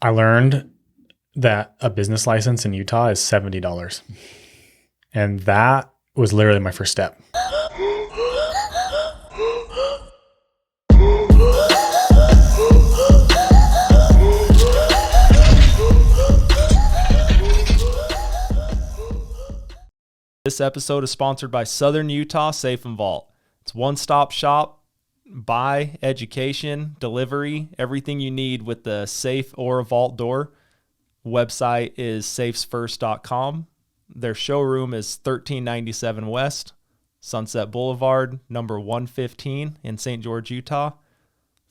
I learned that a business license in Utah is $70. And that was literally my first step. This episode is sponsored by Southern Utah Safe and Vault. It's one-stop shop, buy, education, delivery, everything you need with the safe or a vault door. Website is safesfirst.com. Their showroom is 1397 West, Sunset Boulevard, number 115 in St. George, Utah.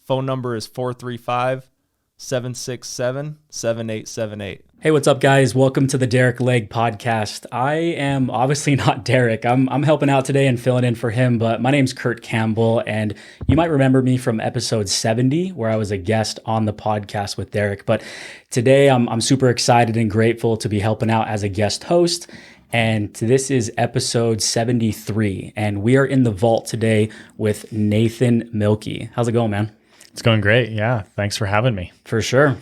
Phone number is 435-767-7878. Hey, what's up, guys? Welcome to the Derick Leg podcast. I am obviously not Derick. I'm helping out today and filling in for him, but my name's Kurt Campbell, and you might remember me from episode 70, where I was a guest on the podcast with Derick. But today, I'm super excited and grateful to be helping out as a guest host. And this is episode 73, and we are in the vault today with Nathan Mielke. How's it going, man? It's going great. Yeah. Thanks for having me. For sure.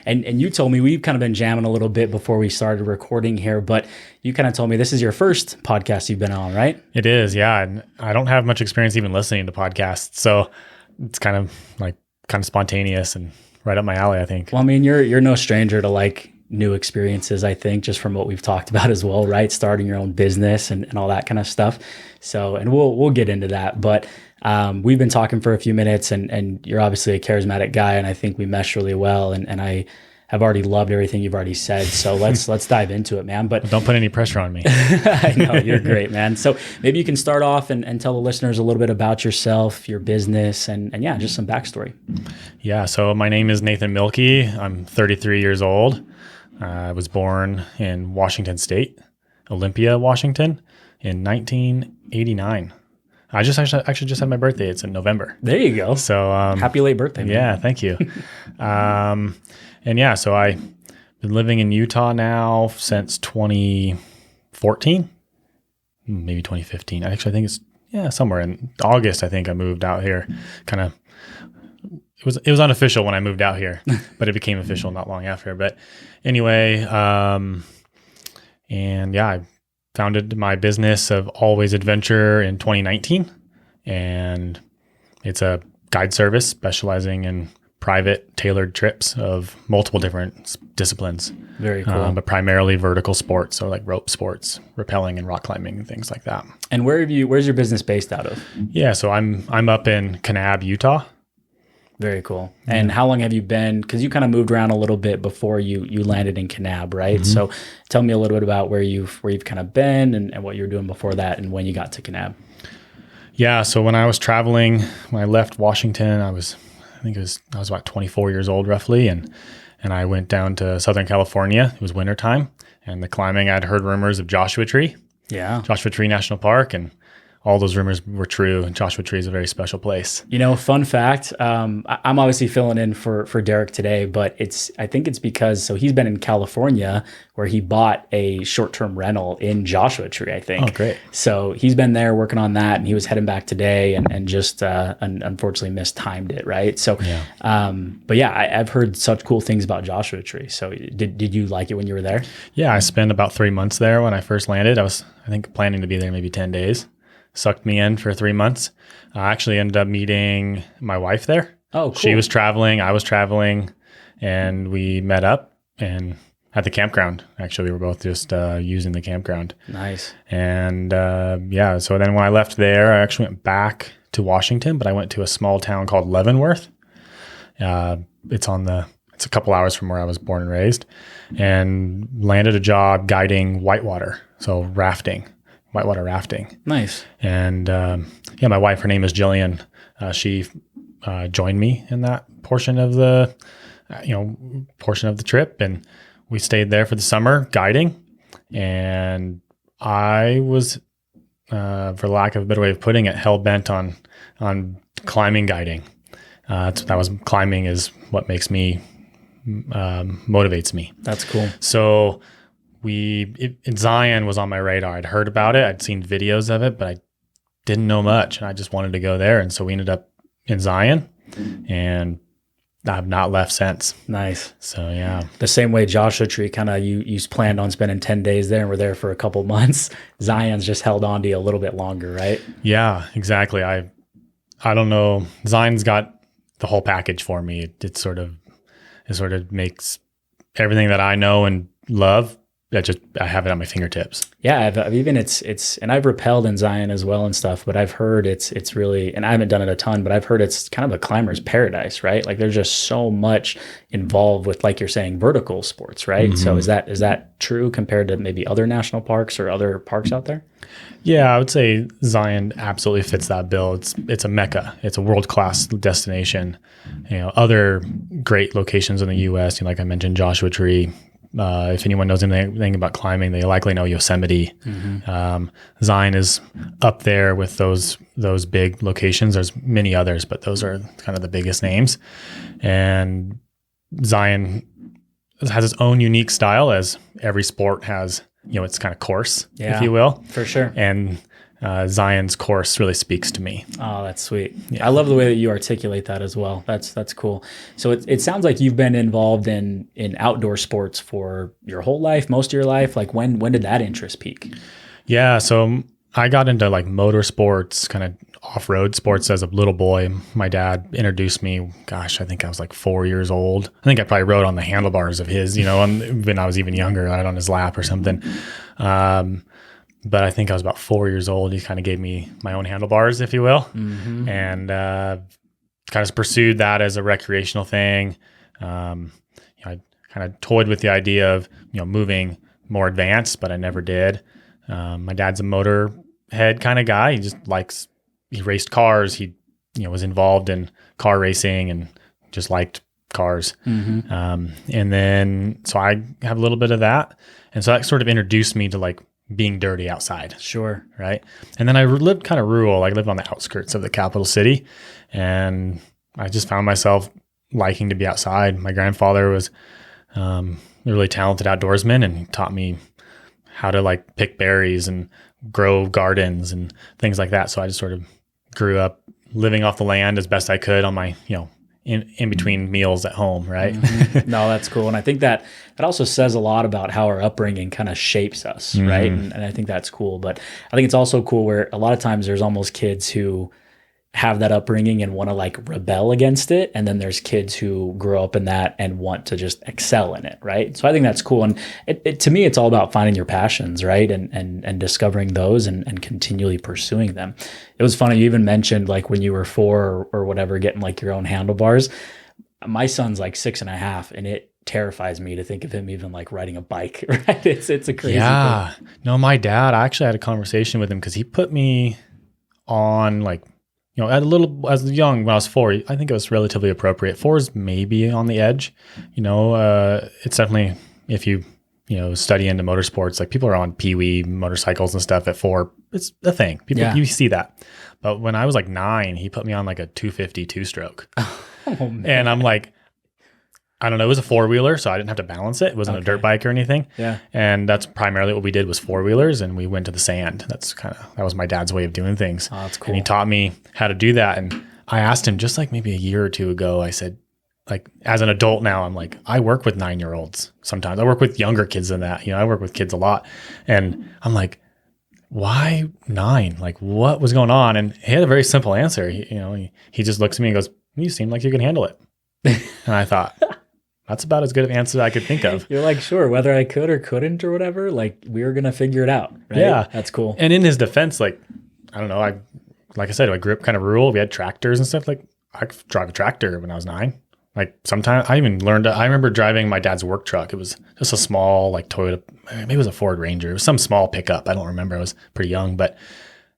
And you told me we've kind of been jamming a little bit before we started recording here, but you kind of told me this is your first podcast you've been on, right? It is. Yeah. And I don't have much experience even listening to podcasts. So it's kind of spontaneous and right up my alley, I think. Well, I mean, you're no stranger to like new experiences, I think, just from what we've talked about as well, right? Starting your own business and all that kind of stuff. So, and we'll get into that, but we've been talking for a few minutes and you're obviously a charismatic guy, and I think we mesh really well. And I have already loved everything you've already said. So let's dive into it, man. But don't put any pressure on me. I know, you're great, man. So maybe you can start off and tell the listeners a little bit about yourself, your business, and yeah, just some backstory. Yeah. So my name is Nathan Mielke. I'm 33 years old. I was born in Washington State, Olympia, Washington, in 1989. I actually just had my birthday. It's in November. There you go. So happy late birthday, man. Yeah, thank you. So I've been living in Utah now since 2014, maybe 2015. Actually, I think it's somewhere in August. I think I moved out here. It was unofficial when I moved out here, but it became official not long after. But anyway, I founded my business of Always Adventure in 2019, and it's a guide service specializing in private tailored trips of multiple different disciplines. Very cool. But primarily vertical sports, so like rope sports, rappelling and rock climbing and things like that. And where's your business based out of? Yeah, so I'm up in Kanab, Utah. Very cool. And how long have you been, because you kind of moved around a little bit before you landed in Kanab, right? Mm-hmm. So tell me a little bit about where you've kind of been and what you were doing before that and when you got to Kanab. Yeah, so when I was traveling, when I left Washington, I was about 24 years old roughly, and I went down to Southern California. It was wintertime, and the climbing, I'd heard rumors of Joshua Tree. Yeah. Joshua Tree National Park, and all those rumors were true, and Joshua Tree is a very special place. You know, fun fact, I'm obviously filling in for Derick today, but I think it's because, so he's been in California where he bought a short-term rental in Joshua Tree, I think. Oh, great. So he's been there working on that, and he was heading back today and just unfortunately mistimed it, right? So, yeah. But yeah, I've heard such cool things about Joshua Tree. So did you like it when you were there? Yeah, I spent about 3 months there when I first landed. I was, I think, planning to be there maybe 10 days. Sucked me in for 3 months. I actually ended up meeting my wife there. Oh, cool. She was traveling, I was traveling, and we met up and at the campground. Actually, we were both just using the campground. Nice. And so then when I left there, I actually went back to Washington, but I went to a small town called Leavenworth. It's a couple hours from where I was born and raised, and landed a job guiding whitewater, so whitewater rafting. Nice. And my wife, her name is Jillian. She joined me in that portion of the trip, and we stayed there for the summer guiding. And I was, for lack of a better way of putting it, hell bent on climbing guiding. Climbing is what makes me motivates me. That's cool. So Zion was on my radar. I'd heard about it. I'd seen videos of it, but I didn't know much, and I just wanted to go there. And so we ended up in Zion, and I've not left since. Nice. So yeah. The same way Joshua Tree, kind of you planned on spending 10 days there and were there for a couple months. Zion's just held on to you a little bit longer, right? Yeah, exactly. I don't know. Zion's got the whole package for me. It sort of makes everything that I know and love. I have it at my fingertips. Yeah, I've even it's and I've rappelled in Zion as well and stuff, but I've heard it's really, and I haven't done it a ton, but I've heard it's kind of a climber's paradise, right? Like there's just so much involved with, like you're saying, vertical sports, right? So is that true compared to maybe other national parks or other parks out there? Yeah, I would say Zion absolutely fits that bill. It's a mecca. It's a world-class destination. Other great locations in the U.S., like I mentioned, Joshua Tree. If anyone knows anything about climbing, they likely know Yosemite. Zion is up there with those big locations. There's many others, but those are kind of the biggest names. And Zion has its own unique style, as every sport has, its kind of course, if you will. For sure. And Zion's course really speaks to me. Oh, that's sweet. Yeah. I love the way that you articulate that as well. That's cool. So it sounds like you've been involved in outdoor sports for your whole life, most of your life. Like when did that interest peak? Yeah, so I got into like motorsports, kind of off-road sports as a little boy. My dad introduced me, gosh, I think I was like 4 years old. I think I probably rode on the handlebars of his, when I was even younger, right on his lap or something. But I think I was about 4 years old. He kind of gave me my own handlebars, if you will, and kind of pursued that as a recreational thing. I kind of toyed with the idea of moving more advanced, but I never did. My dad's a motor head kind of guy. He raced cars. He was involved in car racing and just liked cars. And then so I have a little bit of that, and so that sort of introduced me to like being dirty outside. Sure. Right. And then I lived kind of rural. I lived on the outskirts of the capital city, and I just found myself liking to be outside. My grandfather was a really talented outdoorsman, and he taught me how to like pick berries and grow gardens and things like that. So I just sort of grew up living off the land as best I could on my, in between meals at home, right? No, that's cool. And I think that also says a lot about how our upbringing kind of shapes us, right? And I think that's cool. But I think it's also cool where a lot of times there's almost kids who have that upbringing and want to like rebel against it. And then there's kids who grow up in that and want to just excel in it, right? So I think that's cool. And to me, it's all about finding your passions, right? And discovering those and continually pursuing them. It was funny, you even mentioned like when you were 4 or whatever, getting like your own handlebars. My son's like 6.5, and it terrifies me to think of him even like riding a bike, right? It's a crazy thing. No, my dad, I actually had a conversation with him because he put me on like, as young, when I was 4, I think it was relatively appropriate. 4 is maybe on the edge. It's definitely, if you, study into motorsports, like people are on Pee-wee motorcycles and stuff at 4. It's a thing. You see that. But when I was like 9, he put me on like a 250 2-stroke. Oh, man. And I'm like, I don't know, it was a 4-wheeler, so I didn't have to balance it. It wasn't a dirt bike or anything. Yeah. And that's primarily what we did was 4-wheelers, and we went to the sand. That was my dad's way of doing things. Oh, that's cool. And he taught me how to do that. And I asked him just like maybe a year or 2 ago, I said, like as an adult now, I'm like, I work with 9-year-olds sometimes. I work with younger kids than that. I work with kids a lot. And I'm like, why 9? Like what was going on? And he had a very simple answer. He just looks at me and goes, you seem like you can handle it. And I thought, that's about as good of an answer I could think of. You're like, sure, whether I could or couldn't or whatever, like we were going to figure it out. Right? Yeah. That's cool. And in his defense, like, I don't know, like I said, I grew up kind of rural. We had tractors and stuff. Like I could drive a tractor when I was 9. Like sometimes I even learned, I remember driving my dad's work truck. It was just a small, like Toyota, maybe it was a Ford Ranger. It was some small pickup. I don't remember. I was pretty young, but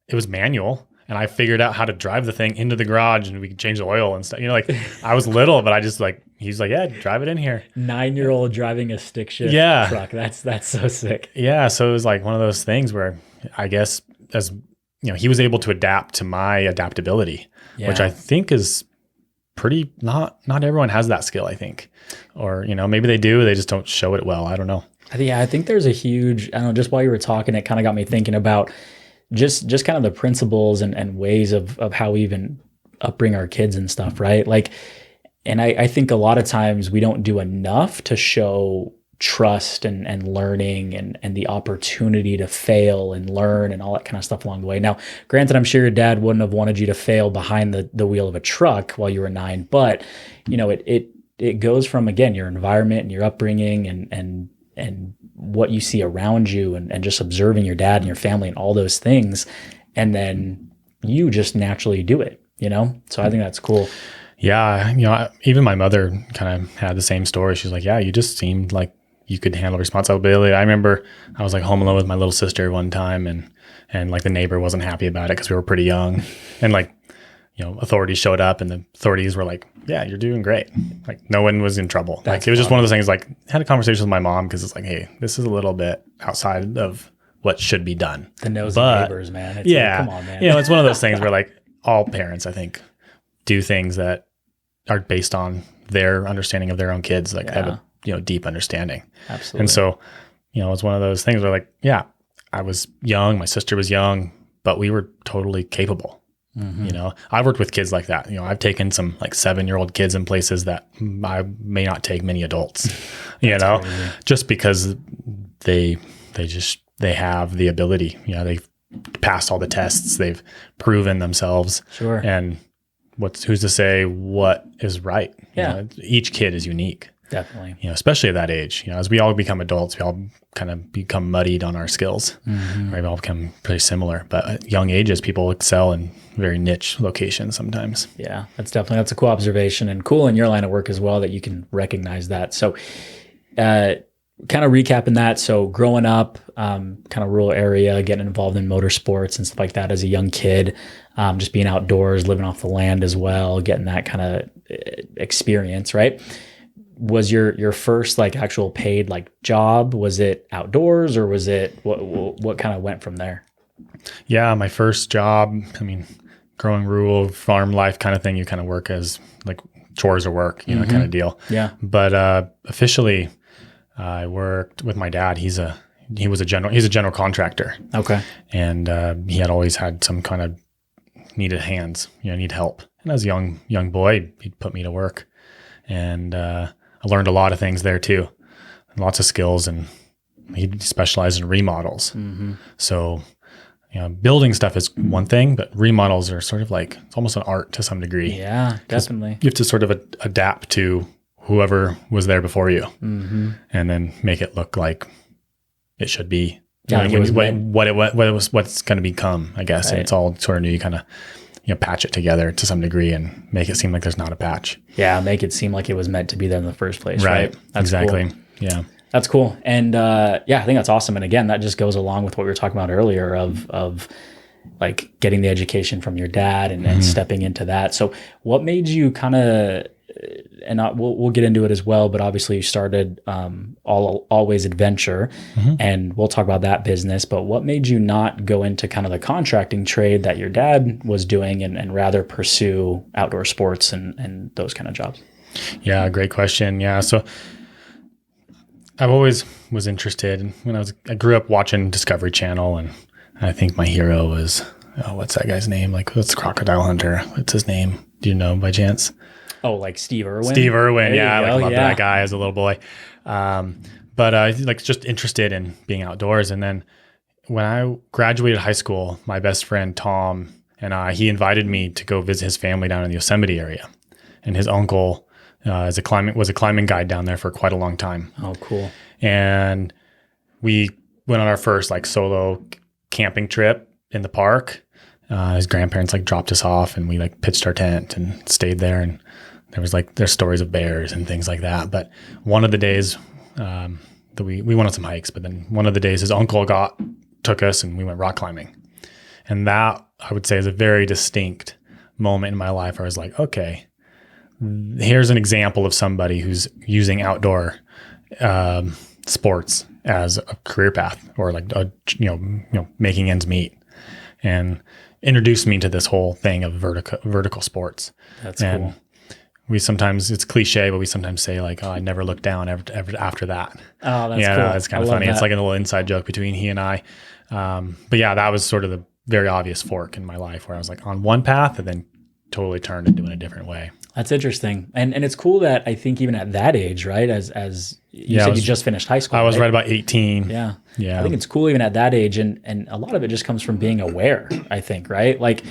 it was manual. And I figured out how to drive the thing into the garage, and we could change the oil and stuff. Like I was little, but I just like, he's like, yeah, drive it in here. 9-year-old driving a stick shift truck. That's so sick. Yeah. So it was like one of those things where I guess as he was able to adapt to my adaptability, which I think is pretty, not everyone has that skill, I think. Or, maybe they do, they just don't show it well. I don't know. I think there's a huge, I don't know, just while you were talking, it kind of got me thinking about just kind of the principles and ways of how we even upbring our kids and stuff, right? Like I think a lot of times we don't do enough to show trust and learning and the opportunity to fail and learn and all that kind of stuff along the way. Now, granted, I'm sure your dad wouldn't have wanted you to fail behind the wheel of a truck while you were 9, but it goes from, again, your environment and your upbringing and what you see around you and just observing your dad and your family and all those things. And then you just naturally do it, So I think that's cool. Yeah. Even my mother kind of had the same story. She's like, yeah, you just seemed like you could handle responsibility. I remember I was like home alone with my little sister one time and like the neighbor wasn't happy about it because we were pretty young. And like, authorities showed up and the authorities were like, yeah, you're doing great. Like no one was in trouble. Like it was just one of those things, like had a conversation with my mom because it's like, hey, this is a little bit outside of what should be done. The nosy neighbors, man. It's like, come on, man. It's one of those things where like all parents, I think, do things that are based on their understanding of their own kids, like have a deep understanding. Absolutely. And so, it's one of those things where like, yeah, I was young, my sister was young, but we were totally capable. Mm-hmm. I've worked with kids like that. I've taken some like 7-year-old kids in places that I may not take many adults, crazy. Just because they have the ability, they've passed all the tests, they've proven themselves. Sure. And who's to say what is right? Yeah. Each kid is unique. Definitely. Especially at that age, as we all become adults, we all kind of become muddied on our skills. Mm-hmm. Right? We all become pretty similar, but at young ages, people excel in very niche locations sometimes. Yeah, that's a cool observation and cool in your line of work as well that you can recognize that. So, kind of recapping that. So growing up, kind of rural area, getting involved in motorsports and stuff like that as a young kid, just being outdoors, living off the land as well, getting that kind of experience, right? Was your first like actual paid like job, was it outdoors or was it what kind of went from there? Yeah, my first job, growing rural farm life kind of thing, you kind of work as like chores or work, kind of deal. Yeah. But officially I worked with my dad. He's a general contractor. Okay. And he had always had some kind of needed hands, need help. And as a young boy, he'd put me to work. And I learned a lot of things there too. Lots of skills, and he specialized in remodels. Mm-hmm. So, building stuff is one thing, but remodels are sort of like, it's almost an art to some degree. Yeah, definitely. You have to sort of adapt to whoever was there before you, mm-hmm. and then make it look like it should be. Yeah, what's going to become, I guess. Right. And it's all sort of new. You kind of, patch it together to some degree and make it seem like there's not a patch. Yeah, make it seem like it was meant to be there in the first place. Right. That's exactly. Cool. Yeah. That's cool. And I think that's awesome. And again, that just goes along with what we were talking about earlier of like getting the education from your dad and, mm-hmm. and stepping into that. So what made you kind of, and we'll get into it as well, but obviously you started Always Adventure, mm-hmm. and we'll talk about that business, but what made you not go into kind of the contracting trade that your dad was doing and rather pursue outdoor sports and those kind of jobs? Yeah, great question. Yeah. So I've always was interested when I grew up watching Discovery Channel, and I think my hero was, what's that guy's name? Like, what's Crocodile Hunter? What's his name? Do you know by chance? Oh, like Steve Irwin? Steve Irwin, yeah. I loved that guy as a little boy. But just interested in being outdoors. And then when I graduated high school, my best friend Tom and he invited me to go visit his family down in the Yosemite area. And his uncle was a climbing guide down there for quite a long time. Oh, cool. And we went on our first like solo camping trip in the park. His grandparents like dropped us off, and we like pitched our tent and stayed there. And there's stories of bears and things like that. But one of the days that we went on some hikes, but then one of the days his uncle took us and we went rock climbing. And that, I would say, is a very distinct moment in my life where I was like, okay, here's an example of somebody who's using outdoor sports as a career path, or like making ends meet, and introduced me to this whole thing of vertical sports. That's cool. We sometimes, it's cliche, but we sometimes say like, oh, I never looked down ever after that. Oh, that's cool. It's kind of funny. That. It's like a little inside joke between he and I. But yeah, that was sort of the very obvious fork in my life where I was like on one path and then totally turned into in a different way. That's interesting. And it's cool that I think even at that age, right? As you said, you just finished high school. I was right about 18. Yeah. Yeah. I think it's cool even at that age. And a lot of it just comes from being aware, I think, right? Like,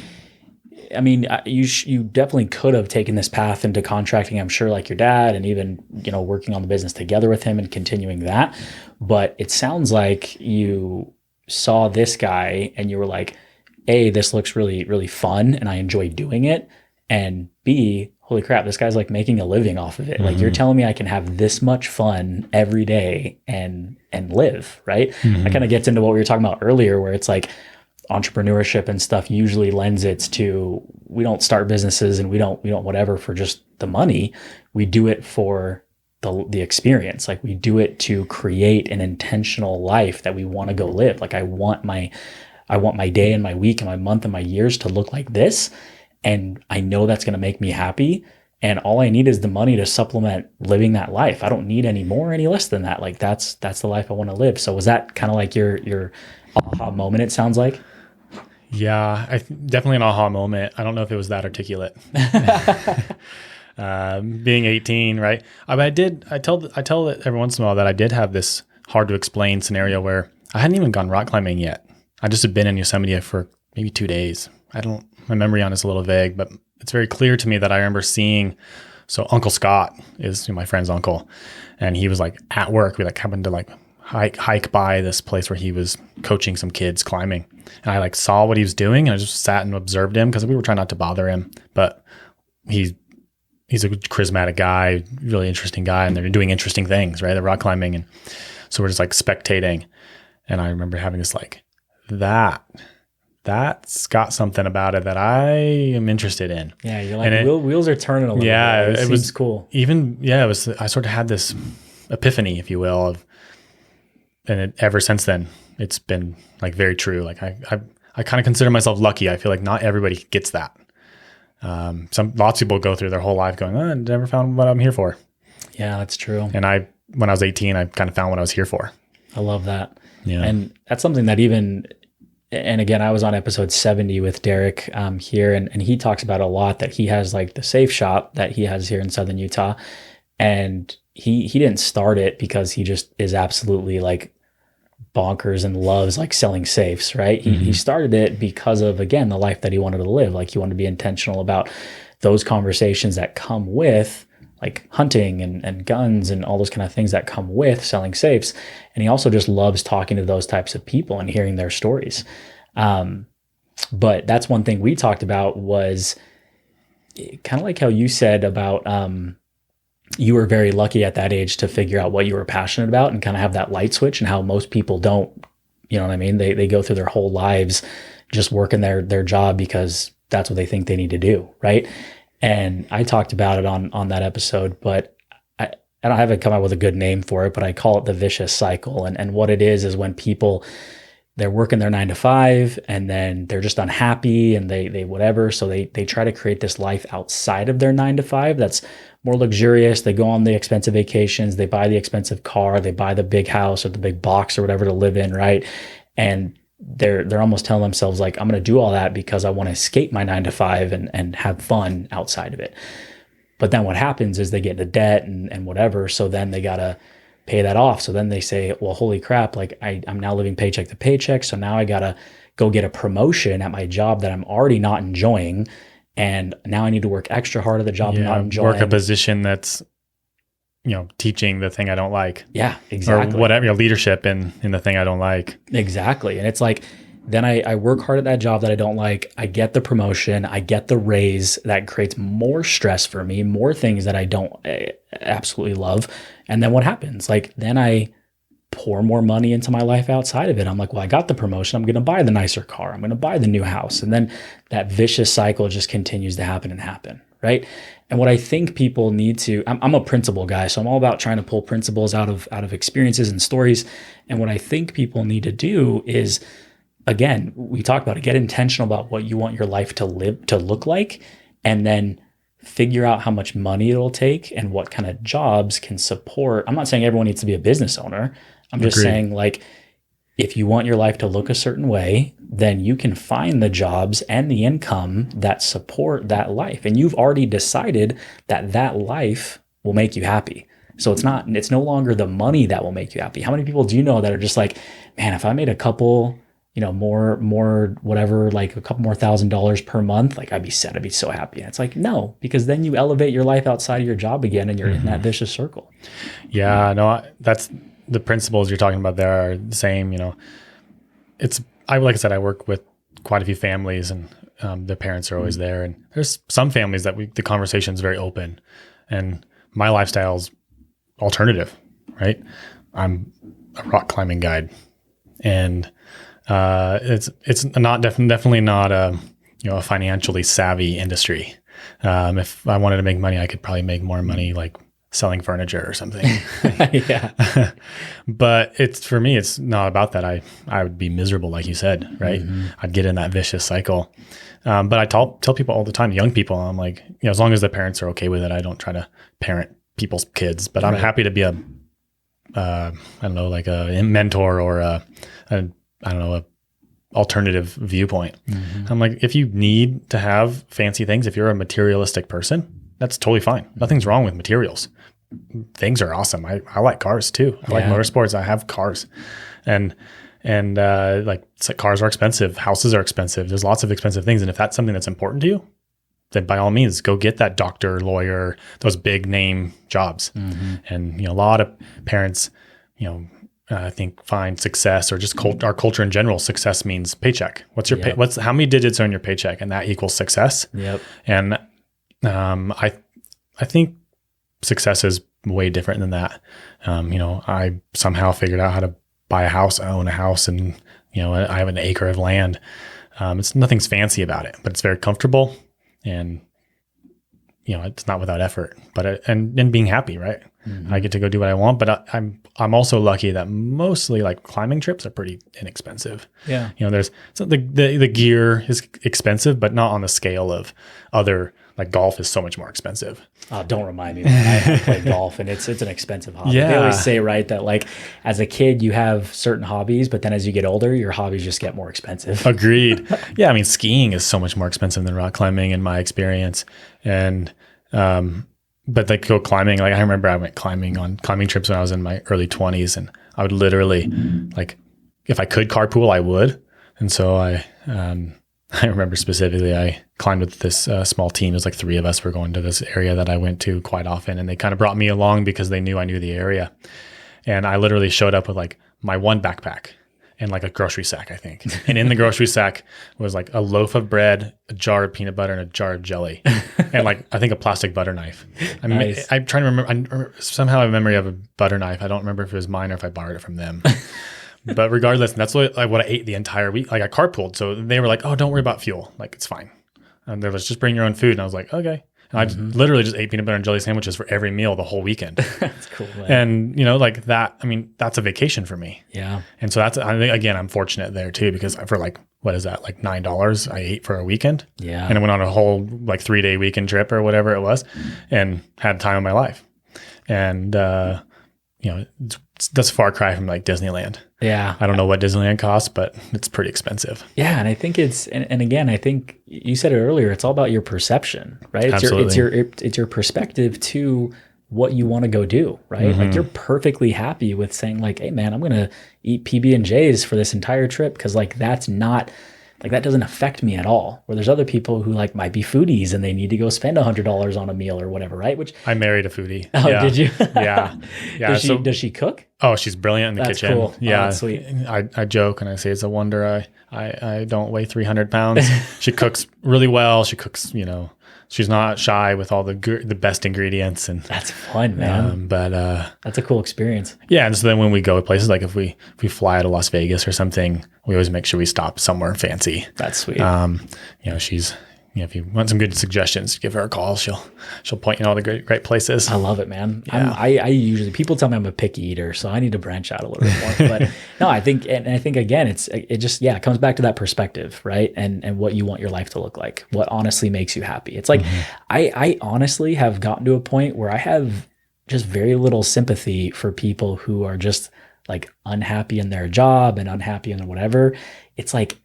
I mean, you definitely could have taken this path into contracting, I'm sure, like your dad, and even, working on the business together with him and continuing that. But it sounds like you saw this guy and you were like, A, this looks really, really fun and I enjoy doing it. And B, holy crap, this guy's like making a living off of it. Mm-hmm. Like, you're telling me I can have this much fun every day and live, right? Mm-hmm. That kind of gets into what we were talking about earlier, where it's like, entrepreneurship and stuff usually lends it to, we don't start businesses and we don't whatever for just the money. We do it for the experience. Like, we do it to create an intentional life that we want to go live. Like, I want my day and my week and my month and my years to look like this. And I know that's going to make me happy. And all I need is the money to supplement living that life. I don't need any more, any less than that. Like, that's the life I want to live. So was that kind of like your aha moment, it sounds like? Yeah, definitely an aha moment. I don't know if it was that articulate. Being 18, right? I tell it every once in a while that I did have this hard to explain scenario where I hadn't even gone rock climbing yet. I just had been in Yosemite for maybe 2 days. My memory on it's a little vague, but it's very clear to me that I remember seeing, so Uncle Scott is my friend's uncle, and he was like at work. We happened to hike by this place where he was coaching some kids climbing. And I saw what he was doing, and I just sat and observed him because we were trying not to bother him. But he's a charismatic guy, really interesting guy, and they're doing interesting things, right? They're rock climbing. And so we're just spectating. And I remember having this that's got something about it that I am interested in. Yeah, you're like, wheels are turning a little bit. Yeah, it seems cool. I sort of had this epiphany, if you will, and ever since then, it's been very true. I kind of consider myself lucky. I feel like not everybody gets that. Lots of people go through their whole life going, I never found what I'm here for. Yeah, that's true. And when I was 18, I kind of found what I was here for. I love that. Yeah. And that's something that and again, I was on episode 70 with Derick here, and he talks about a lot that he has the safe shop that he has here in Southern Utah. And he didn't start it because he just is absolutely bonkers and loves selling safes, right? Mm-hmm. He started it because of, again, the life that he wanted to live. He wanted to be intentional about those conversations that come with hunting and guns and all those kind of things that come with selling safes. And he also just loves talking to those types of people and hearing their stories. But that's one thing we talked about, was kind of like how you said about, you were very lucky at that age to figure out what you were passionate about and kind of have that light switch, and how most people don't, you know what I mean? They go through their whole lives just working their job because that's what they think they need to do, right? And I talked about it on that episode, but I haven't come up with a good name for it, but I call it the vicious cycle. And what it is when people, they're working their 9 to 5 and then they're just unhappy and they whatever. So they try to create this life outside of their 9 to 5 that's more luxurious. They go on the expensive vacations, they buy the expensive car, they buy the big house or the big box or whatever to live in, right? And they're almost telling themselves I'm going to do all that because I want to escape my 9 to 5 and have fun outside of it. But then what happens is they get into debt and whatever. So then they got to pay that off. So then they say, well, holy crap, I'm now living paycheck to paycheck. So now I got to go get a promotion at my job that I'm already not enjoying. And now I need to work extra hard at the job I'm not enjoying. Work a position that's, teaching the thing I don't like. Yeah, exactly. Or whatever, leadership in the thing I don't like. Exactly. And it's then I work hard at that job that I don't like. I get the promotion. I get the raise. That creates more stress for me, more things that I don't absolutely love. And then what happens? Then I pour more money into my life outside of it. I'm like, well, I got the promotion. I'm going to buy the nicer car. I'm going to buy the new house. And then that vicious cycle just continues to happen and happen, right? And what I think people need to, I'm a principle guy, so I'm all about trying to pull principles out of experiences and stories. And what I think people need to do is, again, we talk about it, get intentional about what you want your life to look like, and then figure out how much money it'll take and what kind of jobs can support. I'm not saying everyone needs to be a business owner. I'm just saying if you want your life to look a certain way, then you can find the jobs and the income that support that life. And you've already decided that that life will make you happy. So it's no longer the money that will make you happy. How many people do you know that are just like, man, if I made a couple, more whatever, like a couple more $1,000s per month, like I'd be set. I'd be so happy. And it's like, no, because then you elevate your life outside of your job again and you're in that vicious circle. Yeah, no, that's the principles you're talking about there are the same, like I said, I work with quite a few families and their parents are always there. And there's some families that the conversation is very open and my lifestyle's alternative, right? I'm a rock climbing guide and it's not definitely not a financially savvy industry. If I wanted to make money, I could probably make more money like selling furniture or something. Yeah. But for me, it's not about that. I would be miserable, like you said, right? I'd get in that vicious cycle. But I tell people all the time, young people, I'm like, as long as the parents are okay with it, I don't try to parent people's kids, but I'm happy to be a mentor or a alternative viewpoint. I'm like, if you need to have fancy things, if you're a materialistic person, that's totally fine. Nothing's wrong with materials. Things are awesome. I like cars too. I like motorsports. I have cars and cars are expensive. Houses are expensive. There's lots of expensive things. And if that's something that's important to you, then by all means, go get that doctor, lawyer, those big name jobs. And, a lot of parents, I think find success or just our culture in general, success means paycheck. What's your how many digits are in your paycheck? And that equals success. Yep. And I think success is way different than that. I somehow figured out how to buy a house, own a house, and I have an acre of land. Nothing's fancy about it, but it's very comfortable, and it's not without effort. But and being happy, right? I get to go do what I want, but I'm also lucky that mostly like climbing trips are pretty inexpensive. Yeah, the gear is expensive, but not on the scale of other. Like golf is so much more expensive. Oh, don't remind me, man. I play golf and it's an expensive hobby. Yeah. They always say, right, that like as a kid you have certain hobbies, but then as you get older, your hobbies just get more expensive. Agreed. Yeah, I mean skiing is so much more expensive than rock climbing in my experience. And but like go climbing, like I remember I went climbing on climbing trips when I was in my early 20s and I would literally like if I could carpool, I would. And so I remember specifically I climbed with this small team. It was like 3 of us were going to this area that I went to quite often. And they kind of brought me along because they knew I knew the area. And I literally showed up with like my one backpack and like a grocery sack, I think. And in the grocery sack was like a loaf of bread, a jar of peanut butter, and a jar of jelly. And like, I think a plastic butter knife. Nice. I'm trying to remember. Somehow I have a memory of a butter knife. I don't remember if it was mine or if I borrowed it from them. But regardless, that's what I ate the entire week. Like I carpooled. So they were like, oh, don't worry about fuel. Like it's fine. And they was just bring your own food. And I was like, okay. And I literally just ate peanut butter and jelly sandwiches for every meal the whole weekend. That's cool, man. And like that, I mean, that's a vacation for me. Yeah. And so I think, again, I'm fortunate there too, because for like, what is that? Like $9 I ate for a weekend. Yeah. And I went on a whole like 3-day weekend trip or whatever it was and had time of my life. And, that's a far cry from like Disneyland. Yeah. I don't know what Disneyland costs, but it's pretty expensive. Yeah. And I think and again, I think you said it earlier, it's all about your perception, right? Absolutely. It's your perspective to what you want to go do, right? Like you're perfectly happy with saying like, hey man, I'm going to eat PB&Js for this entire trip. Cause like, that doesn't affect me at all. Where there's other people who like might be foodies and they need to go spend $100 on a meal or whatever, right? Which I married a foodie. Oh, yeah. Did you? Yeah. Does she cook? Oh, she's brilliant in the kitchen. Cool. Yeah. Oh, that's sweet. I joke and I say it's a wonder I don't weigh 300 pounds. She cooks really well. She cooks, she's not shy with all the best ingredients. And that's fun, man. But that's a cool experience. Yeah. And so then when we go to places, like if we fly to Las Vegas or something, we always make sure we stop somewhere fancy. That's sweet. She's, if you want some good suggestions, give her a call. She'll point you all the great places. I love it, man. Yeah. I usually, people tell me I'm a picky eater, so I need to branch out a little bit more. But no, I think again, it comes back to that perspective, right? And what you want your life to look like, what honestly makes you happy. It's like, I honestly have gotten to a point where I have just very little sympathy for people who are just like unhappy in their job and unhappy in whatever, it's like,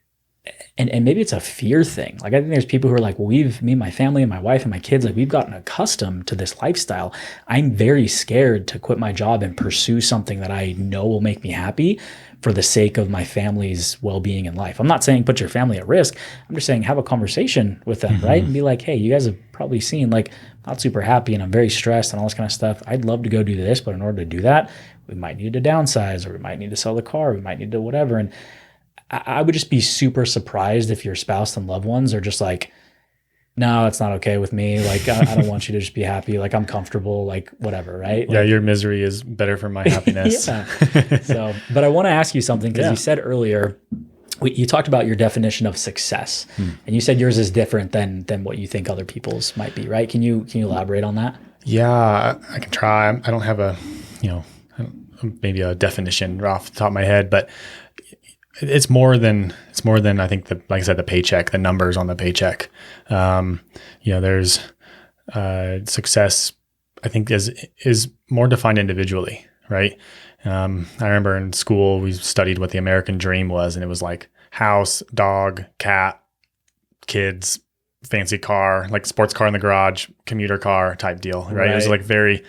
and maybe it's a fear thing. Like I think there's people who are like, well, me and my family and my wife and my kids, like we've gotten accustomed to this lifestyle. I'm very scared to quit my job and pursue something that I know will make me happy for the sake of my family's well-being in life. I'm not saying put your family at risk. I'm just saying have a conversation with them, right? And be like, hey, you guys have probably seen like I'm not super happy and I'm very stressed and all this kind of stuff. I'd love to go do this, but in order to do that, we might need to downsize, or we might need to sell the car, we might need to whatever. And I would just be super surprised if your spouse and loved ones are just like, no, it's not okay with me. Like, I don't want you to just be happy. Like, I'm comfortable, like, whatever, right? Yeah, Like, your misery is better for my happiness. yeah. So, but I want to ask you something because you said earlier, you talked about your definition of success, and you said yours is different than what you think other people's might be, right? Can you elaborate on that? Yeah, I can try. I don't have a, maybe a definition off the top of my head, but it's more than I think like I said, the paycheck, the numbers on the paycheck. There's success, I think is more defined individually, right? I remember in school we studied what the American dream was, and it was like house, dog, cat, kids, fancy car, like sports car in the garage, commuter car type deal, right? It was like very,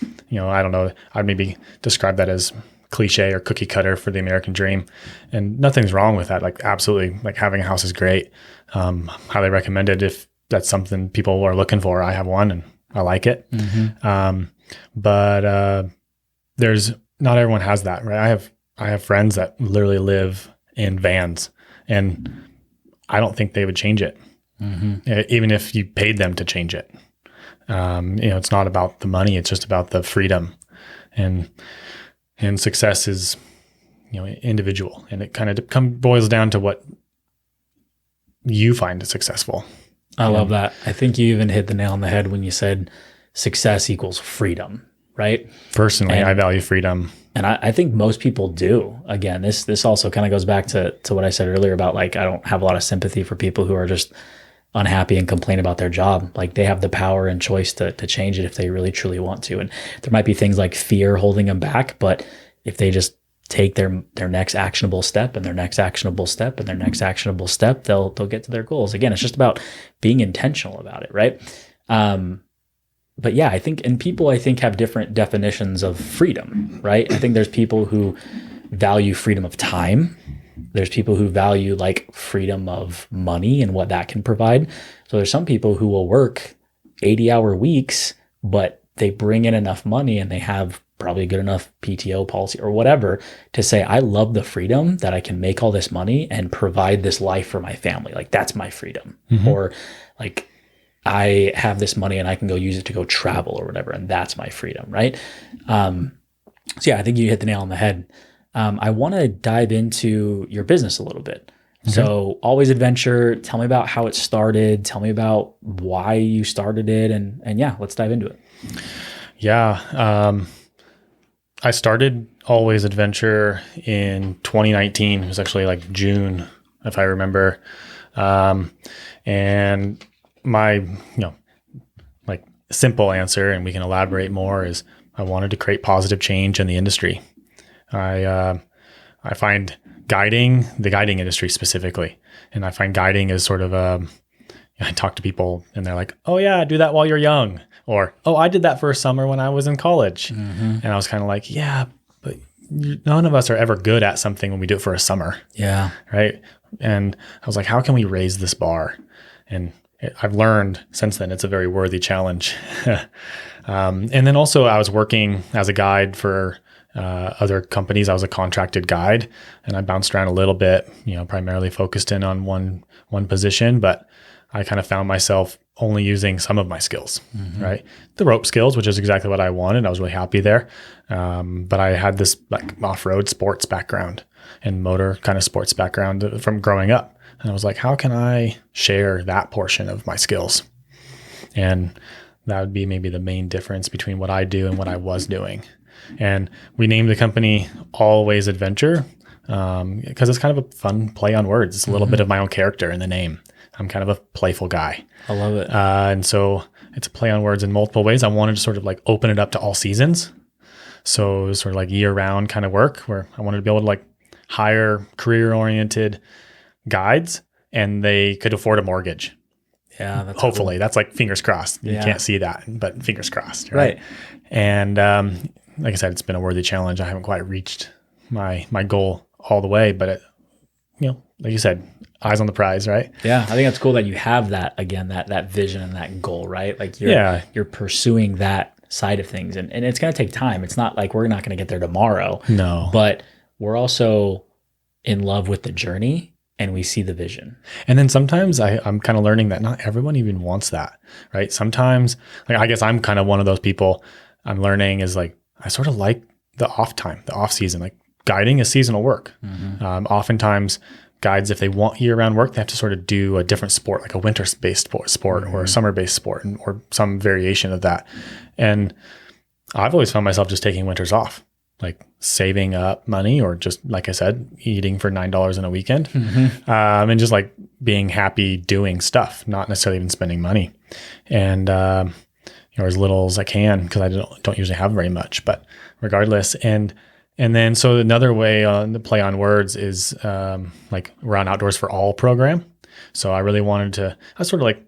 I don't know, I'd maybe describe that as cliche or cookie cutter for the American dream, and nothing's wrong with that. Like absolutely, like having a house is great. Highly recommended if that's something people are looking for. I have one and I like it. But there's not everyone has that, right? I have friends that literally live in vans, and I don't think they would change it, even if you paid them to change it. It's not about the money; it's just about the freedom, and success is, individual, and it kind of boils down to what you find successful. I love that. I think you even hit the nail on the head when you said success equals freedom, right? Personally, I value freedom. And I think most people do. Again, this also kind of goes back to what I said earlier about like, I don't have a lot of sympathy for people who are just unhappy and complain about their job. Like they have the power and choice to change it if they really truly want to. And there might be things like fear holding them back, but if they just take their next actionable step and their next actionable step and their next actionable step, they'll get to their goals. Again, it's just about being intentional about it, right? But yeah, I think people have different definitions of freedom, right? I think there's people who value freedom of time. There's people who value like freedom of money and what that can provide. So there's some people who will work 80-hour weeks, but they bring in enough money and they have probably a good enough PTO policy or whatever to say, I love the freedom that I can make all this money and provide this life for my family. Like that's my freedom. Or like I have this money and I can go use it to go travel or whatever. And that's my freedom. Right. So yeah, I think you hit the nail on the head. I want to dive into your business a little bit. Okay. So Always Adventure, tell me about how it started. Tell me about why you started it. And yeah, let's dive into it. Yeah. I started Always Adventure in 2019. It was actually like June, if I remember. And my, like simple answer, and we can elaborate more, is I wanted to create positive change in the industry. I find the guiding industry specifically, and I find guiding is sort of I talk to people and they're like, oh yeah, do that while you're young. Or, oh, I did that for a summer when I was in college. And I was kind of like, yeah, but none of us are ever good at something when we do it for a summer. Yeah. Right. And I was like, how can we raise this bar? And I've learned since then, it's a very worthy challenge. And then also I was working as a guide for other companies. I was a contracted guide, and I bounced around a little bit, primarily focused in on one position, but I kind of found myself only using some of my skills, right? The rope skills, which is exactly what I wanted. I was really happy there. But I had this like off-road sports background and motor kind of sports background from growing up. And I was like, how can I share that portion of my skills? And that would be maybe the main difference between what I do and what I was doing. And we named the company Always Adventure because it's kind of a fun play on words. It's a little bit of my own character in the name. I'm kind of a playful guy. I love it. And so it's a play on words in multiple ways. I wanted to sort of like open it up to all seasons. So it was sort of like year-round kind of work where I wanted to be able to like hire career-oriented guides and they could afford a mortgage. Yeah, that's Hopefully. cool. That's like fingers crossed. You Yeah. can't see that, but fingers crossed. Right. And like I said, it's been a worthy challenge. I haven't quite reached my goal all the way, but like you said, eyes on the prize, right? Yeah, I think that's cool that you have that again, that vision and that goal, right? Like you're pursuing that side of things, and it's gonna take time. It's not like we're not gonna get there tomorrow. No. But we're also in love with the journey and we see the vision. And then sometimes I'm kind of learning that not everyone even wants that, right? Sometimes, like I guess I'm kind of one of those people. I'm learning is like I sort of like the off time, the off season. Like guiding is seasonal work. Oftentimes, guides, if they want year-round work, they have to sort of do a different sport, like a winter-based sport or a summer-based sport, or some variation of that. And I've always found myself just taking winters off, like saving up money, or just like I said, eating for $9 in a weekend, and just like being happy doing stuff, not necessarily even spending money, and as little as I can, because I don't usually have very much, but regardless. And then, so another way on the play on words is like Around Outdoors for All program. So I really wanted to, I sort of like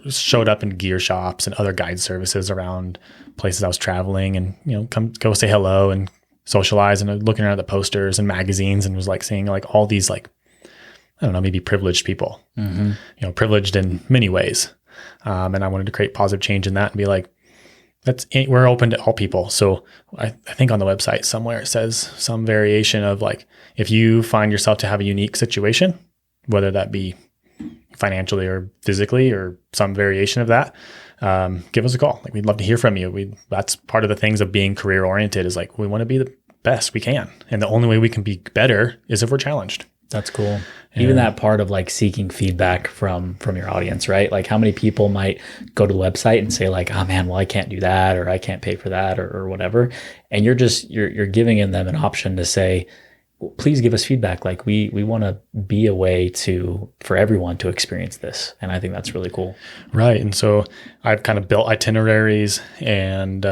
showed up in gear shops and other guide services around places I was traveling, and, go say hello and socialize, and looking around at the posters and magazines, and was like seeing like all these like, I don't know, maybe privileged people, privileged in many ways. And I wanted to create positive change in that and be like, we're open to all people. So I think on the website somewhere it says some variation of like, if you find yourself to have a unique situation, whether that be financially or physically or some variation of that, give us a call. Like, we'd love to hear from you. That's part of the things of being career oriented, is like, we want to be the best we can. And the only way we can be better is if we're challenged. That's cool. Even that part of like seeking feedback from your audience, right? Like, how many people might go to the website and say like, oh man, well, I can't do that, or I can't pay for that, or whatever. And you're giving them an option to say, well, please give us feedback. Like, we want to be a way for everyone to experience this. And I think that's really cool. Right. And so I've kind of built itineraries and,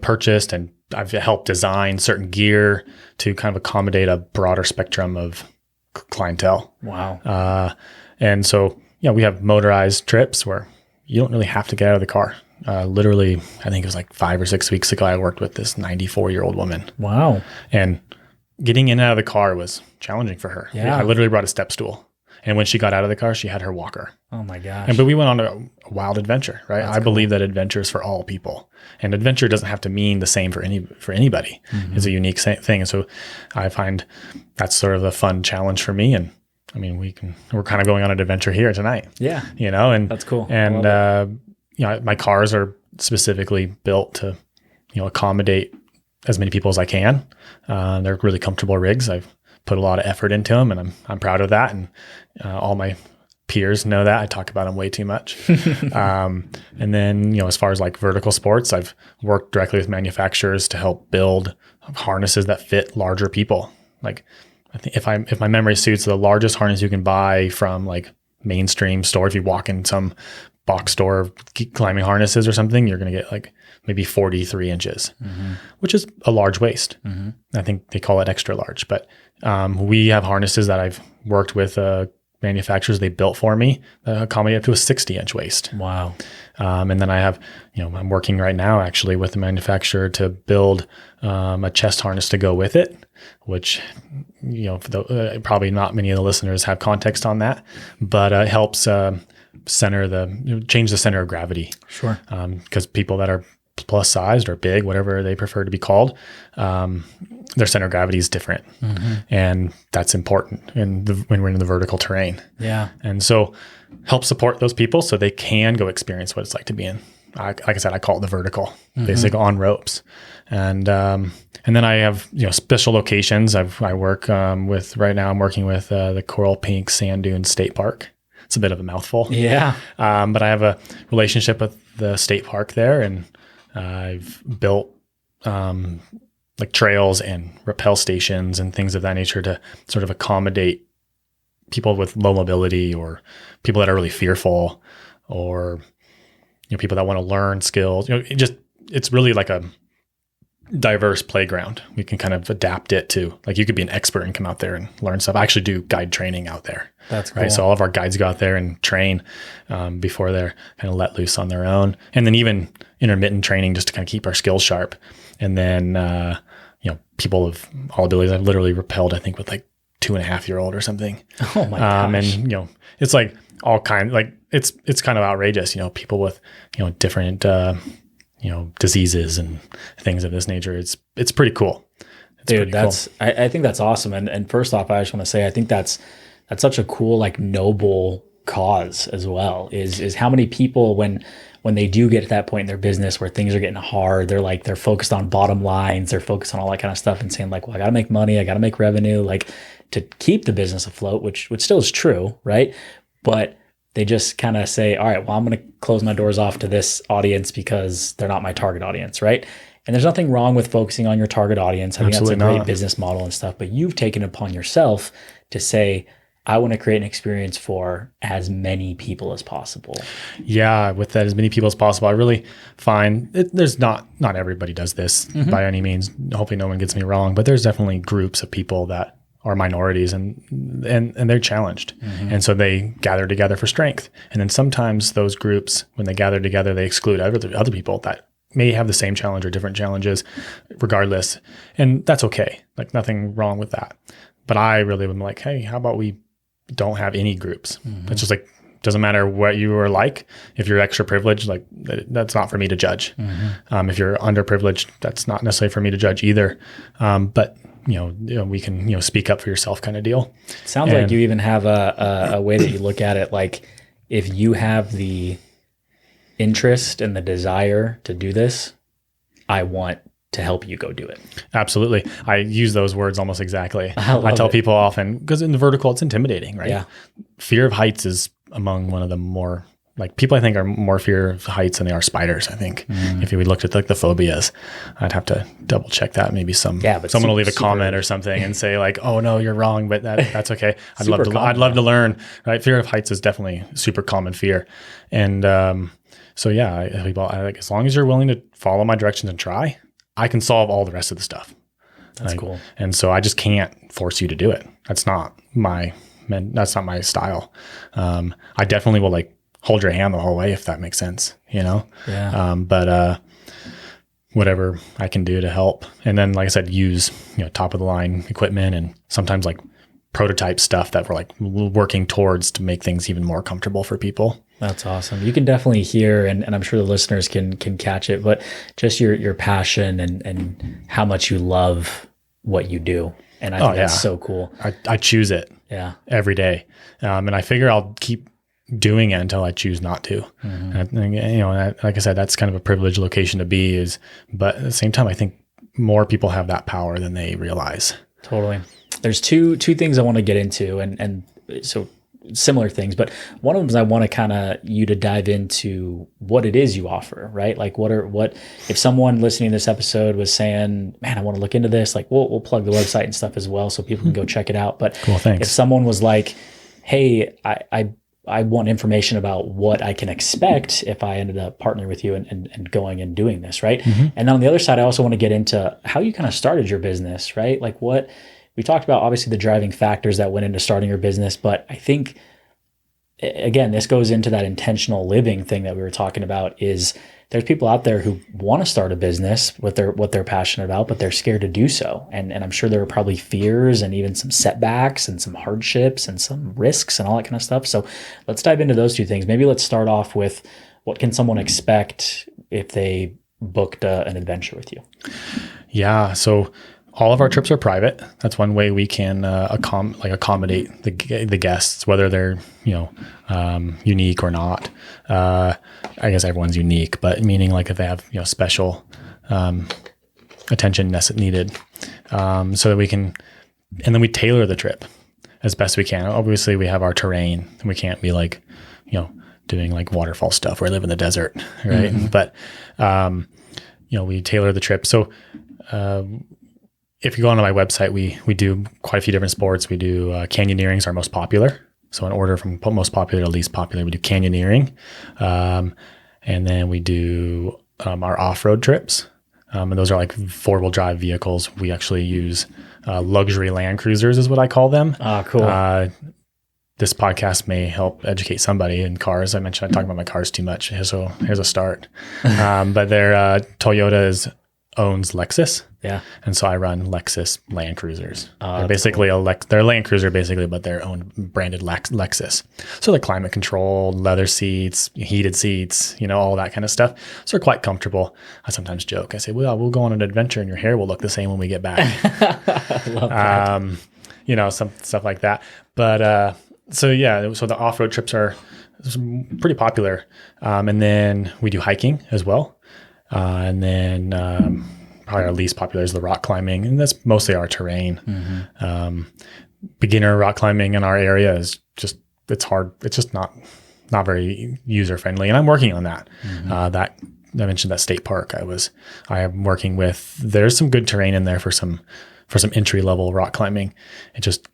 purchased, and I've helped design certain gear to kind of accommodate a broader spectrum of clientele. Wow. And so, we have motorized trips where you don't really have to get out of the car. Literally, I think it was like 5 or 6 weeks ago, I worked with this 94-year-old woman. Wow. And getting in and out of the car was challenging for her. Yeah. I literally brought a step stool. And when she got out of the car, she had her walker. Oh my gosh. But we went on a wild adventure, right? That's I believe that adventure is for all people, and adventure doesn't have to mean the same for anybody. It's a unique thing. And so I find that's sort of a fun challenge for me. And I mean, we're kind of going on an adventure here tonight. Yeah. And that's cool. And, my cars are specifically built to, accommodate as many people as I can. They're really comfortable rigs. I've put a lot of effort into them, and I'm proud of that. And all my peers know that. I talk about them way too much. And then, as far as like vertical sports, I've worked directly with manufacturers to help build harnesses that fit larger people. Like, I think if my memory suits, the largest harness you can buy from like mainstream store, if you walk in some box store climbing harnesses or something, you're going to get like maybe 43 inches, which is a large waist. I think they call it extra large, but we have harnesses that I've worked with manufacturers, they built for me that accommodate up to a 60-inch waist. Wow. And then I have, I'm working right now actually with the manufacturer to build a chest harness to go with it, which, probably not many of the listeners have context on that, but it helps change the center of gravity. Sure. Because people that are plus sized or big, whatever they prefer to be called, their center of gravity is different. And that's important when we're in the vertical terrain. Yeah. And so help support those people so they can go experience what it's like to be in, like I said, I call it the vertical, basically on ropes. And then I have, special locations. I work with, right now I'm working with the Coral Pink Sand Dunes State Park. It's a bit of a mouthful. Yeah. But I have a relationship with the state park there, and I've built like trails and rappel stations and things of that nature to sort of accommodate people with low mobility, or people that are really fearful, or people that want to learn skills. Just it's really like a diverse playground. We can kind of adapt it to, like, you could be an expert and come out there and learn stuff. I actually do guide training out there. That's cool. Right. So all of our guides go out there and train before they're kind of let loose on their own. And then even intermittent training just to kind of keep our skills sharp. And then, people of all abilities, I've literally rappelled, I think, with like 2.5-year-old or something. Oh my gosh. And, it's like all kinds, like it's kind of outrageous, people with, different, diseases and things of this nature. It's pretty cool. Dude, I think that's awesome. And first off, I just want to say, I think that's such a cool, like, noble cause as well, is how many people, when they do get to that point in their business where things are getting hard, they're focused on bottom lines, they're focused on all that kind of stuff and saying like, well, I got to make money, I got to make revenue, like, to keep the business afloat, which still is true, right? But they just kind of say, all right, well, I'm going to close my doors off to this audience because they're not my target audience, right? And there's nothing wrong with focusing on your target audience. I think that's a great business model and stuff, but you've taken it upon yourself to say, I want to create an experience for as many people as possible. Yeah, with that, as many people as possible. I really find there's not everybody does this by any means. Hopefully no one gets me wrong, but there's definitely groups of people that are minorities and they're challenged. And so they gather together for strength. And then sometimes those groups, when they gather together, they exclude other people that may have the same challenge or different challenges regardless. And that's okay. Like, nothing wrong with that. But I really am like, hey, how about we don't have any groups? It's just like, doesn't matter what you are like. If you're extra privileged, like, that's not for me to judge. If you're underprivileged, that's not necessarily for me to judge either. But we can, speak up for yourself kind of deal. It sounds like you even have a way that you look at it. Like, if you have the interest and the desire to do this, I want to help you go do it. Absolutely. I use those words almost exactly. I tell people often, because in the vertical, it's intimidating, right? Yeah. Fear of heights is among one of the more, like, people I think are more fear of heights than they are spiders. I think if we looked at like the phobias, I'd have to double check that. Maybe someone will leave a comment or something and say like, "Oh no, you're wrong," but that's okay. I'd love to learn. Right? Fear of heights is definitely a super common fear, and so yeah, I like, as long as you're willing to follow my directions and try, I can solve all the rest of the stuff. That's cool. And so I just can't force you to do it. That's not my style. I definitely will like hold your hand the whole way, if that makes sense, Yeah. But whatever I can do to help. And then, like I said, use, top of the line equipment and sometimes like prototype stuff that we're like working towards to make things even more comfortable for people. That's awesome. You can definitely hear, and I'm sure the listeners can catch it, but just your passion and how much you love what you do. And I think that's so cool. I choose it every day. And I figure I'll keep doing it until I choose not to. And, like I said, that's kind of a privileged location to be, but at the same time, I think more people have that power than they realize. Totally. There's two things I want to get into, and so similar things, but one of them is I want to kind of you to dive into what it is you offer, right? Like what if someone listening to this episode was saying, man, I want to look into this, like we'll plug the website and stuff as well so people can go check it out. But cool, thanks. If someone was like, hey, I want information about what I can expect if I ended up partnering with you and going and doing this, right? And then on the other side, I also want to get into how you kind of started your business, right? Like what we talked about, obviously the driving factors that went into starting your business, but I think, again, this goes into that intentional living thing that we were talking about. Is there's people out there who want to start a business with what they're passionate about, but they're scared to do so. And I'm sure there are probably fears and even some setbacks and some hardships and some risks and all that kind of stuff. So let's dive into those two things. Maybe let's start off with, what can someone expect if they booked an adventure with you? Yeah. So all of our trips are private. That's one way we can accommodate the guests, whether they're unique or not. I guess everyone's unique, but meaning like if they have special attention needed, so that we can, and then we tailor the trip as best we can. Obviously, we have our terrain, and we can't be like doing like waterfall stuff where I live in the desert, right? But we tailor the trip. So if you go onto my website, we do quite a few different sports. We do canyoneering is our most popular. So in order from most popular to least popular, we do canyoneering. And then we do our off-road trips. And those are like 4-wheel drive vehicles. We actually use luxury Land Cruisers is what I call them. Oh, cool. This podcast may help educate somebody in cars. I mentioned I talk about my cars too much. Here's a start. But they're Toyota owns Lexus. Yeah. And so I run Lexus Land Cruisers. They're that's basically they're a Land Cruiser basically, but their own branded Lexus. So they're climate controlled, leather seats, heated seats, all that kind of stuff. So they're quite comfortable. I sometimes joke. I say, well, we'll go on an adventure and your hair will look the same when we get back. I love that. Some stuff like that. But so the off-road trips are pretty popular. And then we do hiking as well. And then probably our least popular is the rock climbing, and that's mostly our terrain. Beginner rock climbing in our area is it's hard. It's just not very user friendly, and I'm working on that. That I mentioned that state park. I am working with. There's some good terrain in there for some entry level rock climbing. It just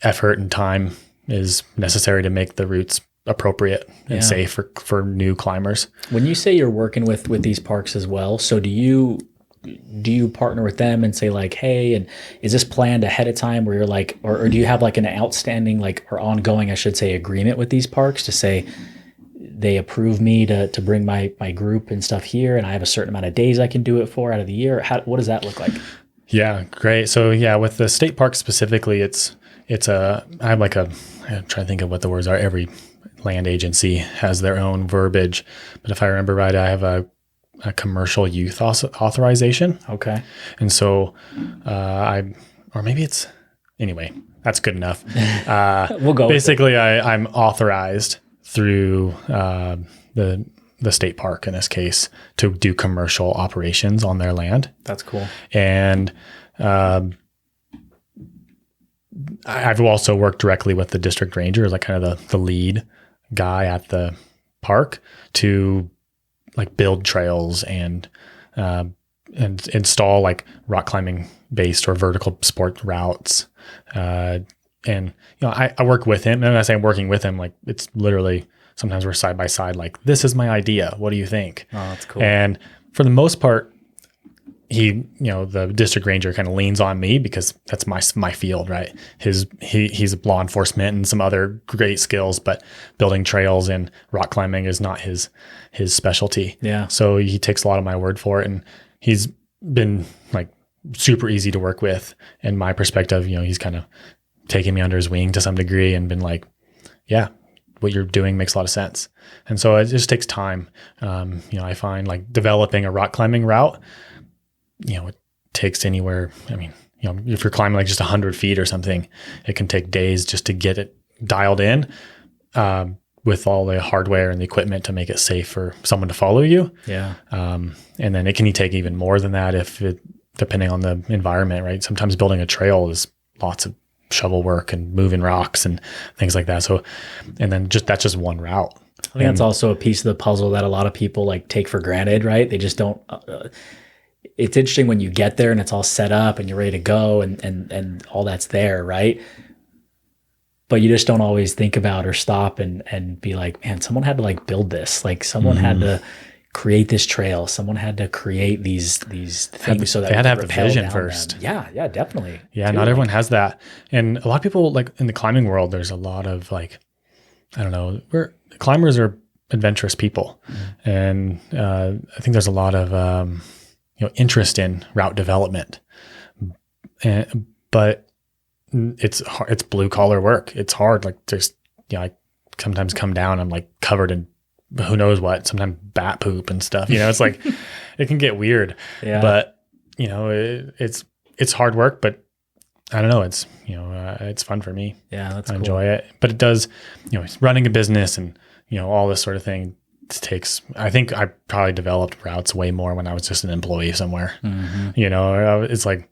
effort and time is necessary to make the routes appropriate and safe for new climbers. When you say you're working with these parks as well, so do you partner with them and say like, hey, and is this planned ahead of time where you're like, or do you have like an outstanding or ongoing, I should say, agreement with these parks to say they approve me to bring my group and stuff here, and I have a certain amount of days I can do it for out of the year? What does that look like? Yeah, great. So with the state park specifically, I'm trying to think of what the words are. Every land agency has their own verbiage, but if I remember right, I have a commercial use authorization. Okay. And so anyway, that's good enough. We'll go. Basically, I'm authorized through the state park in this case to do commercial operations on their land. That's cool. And I've also worked directly with the district ranger, like kind of the lead guy at the park, to like build trails and install like rock climbing based or vertical sport routes. I work with him, and when I say I'm working with him, like it's literally sometimes we're side by side. Like, this is my idea. What do you think? Oh, that's cool. And for the most part, the district ranger kind of leans on me because that's my field, right? He's law enforcement and some other great skills, but building trails and rock climbing is not his specialty. Yeah. So he takes a lot of my word for it, and he's been like super easy to work with. In my perspective, he's kind of taken me under his wing to some degree and been like, yeah, what you're doing makes a lot of sense. And so it just takes time. I find like developing a rock climbing route, it takes anywhere. I mean, if you're climbing like just 100 feet or something, it can take days just to get it dialed in with all the hardware and the equipment to make it safe for someone to follow you. Yeah. And then it can take even more than that depending on the environment, right? Sometimes building a trail is lots of shovel work and moving rocks and things like that. So, and then that's just one route. I think that's also a piece of the puzzle that a lot of people like take for granted, right? They just don't. It's interesting when you get there and it's all set up and you're ready to go and all that's there, right? But you just don't always think about or stop and be like, man, someone had to like build this. Like someone had to create this trail. Someone had to create these things so that they had to have the vision first. Them. Yeah, definitely. Yeah, not everyone has that. And a lot of people, like in the climbing world, there's a lot of like, I don't know, climbers are adventurous people. And I think there's a lot of interest in route development, but it's blue collar work. It's hard. Like I sometimes come down, I'm like covered in who knows what, sometimes bat poop and stuff. It's like it can get weird. Yeah. But it's hard work. But I don't know. It's it's fun for me. Yeah, that's I cool. enjoy it. But it does. Running a business and all this sort of thing. I think I probably developed routes way more when I was just an employee somewhere. It's like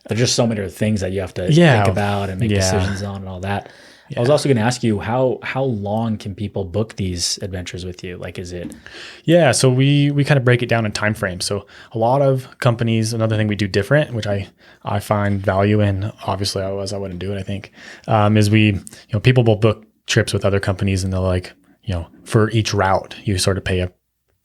there's just so many other things that you have to think about and make decisions on and all that. Yeah. I was also going to ask you how long can people book these adventures with you? Like, is it? Yeah, so we kind of break it down in time frames. So a lot of companies, another thing we do different, which I find value in. Obviously, otherwise I wouldn't do it. I think is people will book trips with other companies, and they'll like. For each route, you sort of pay a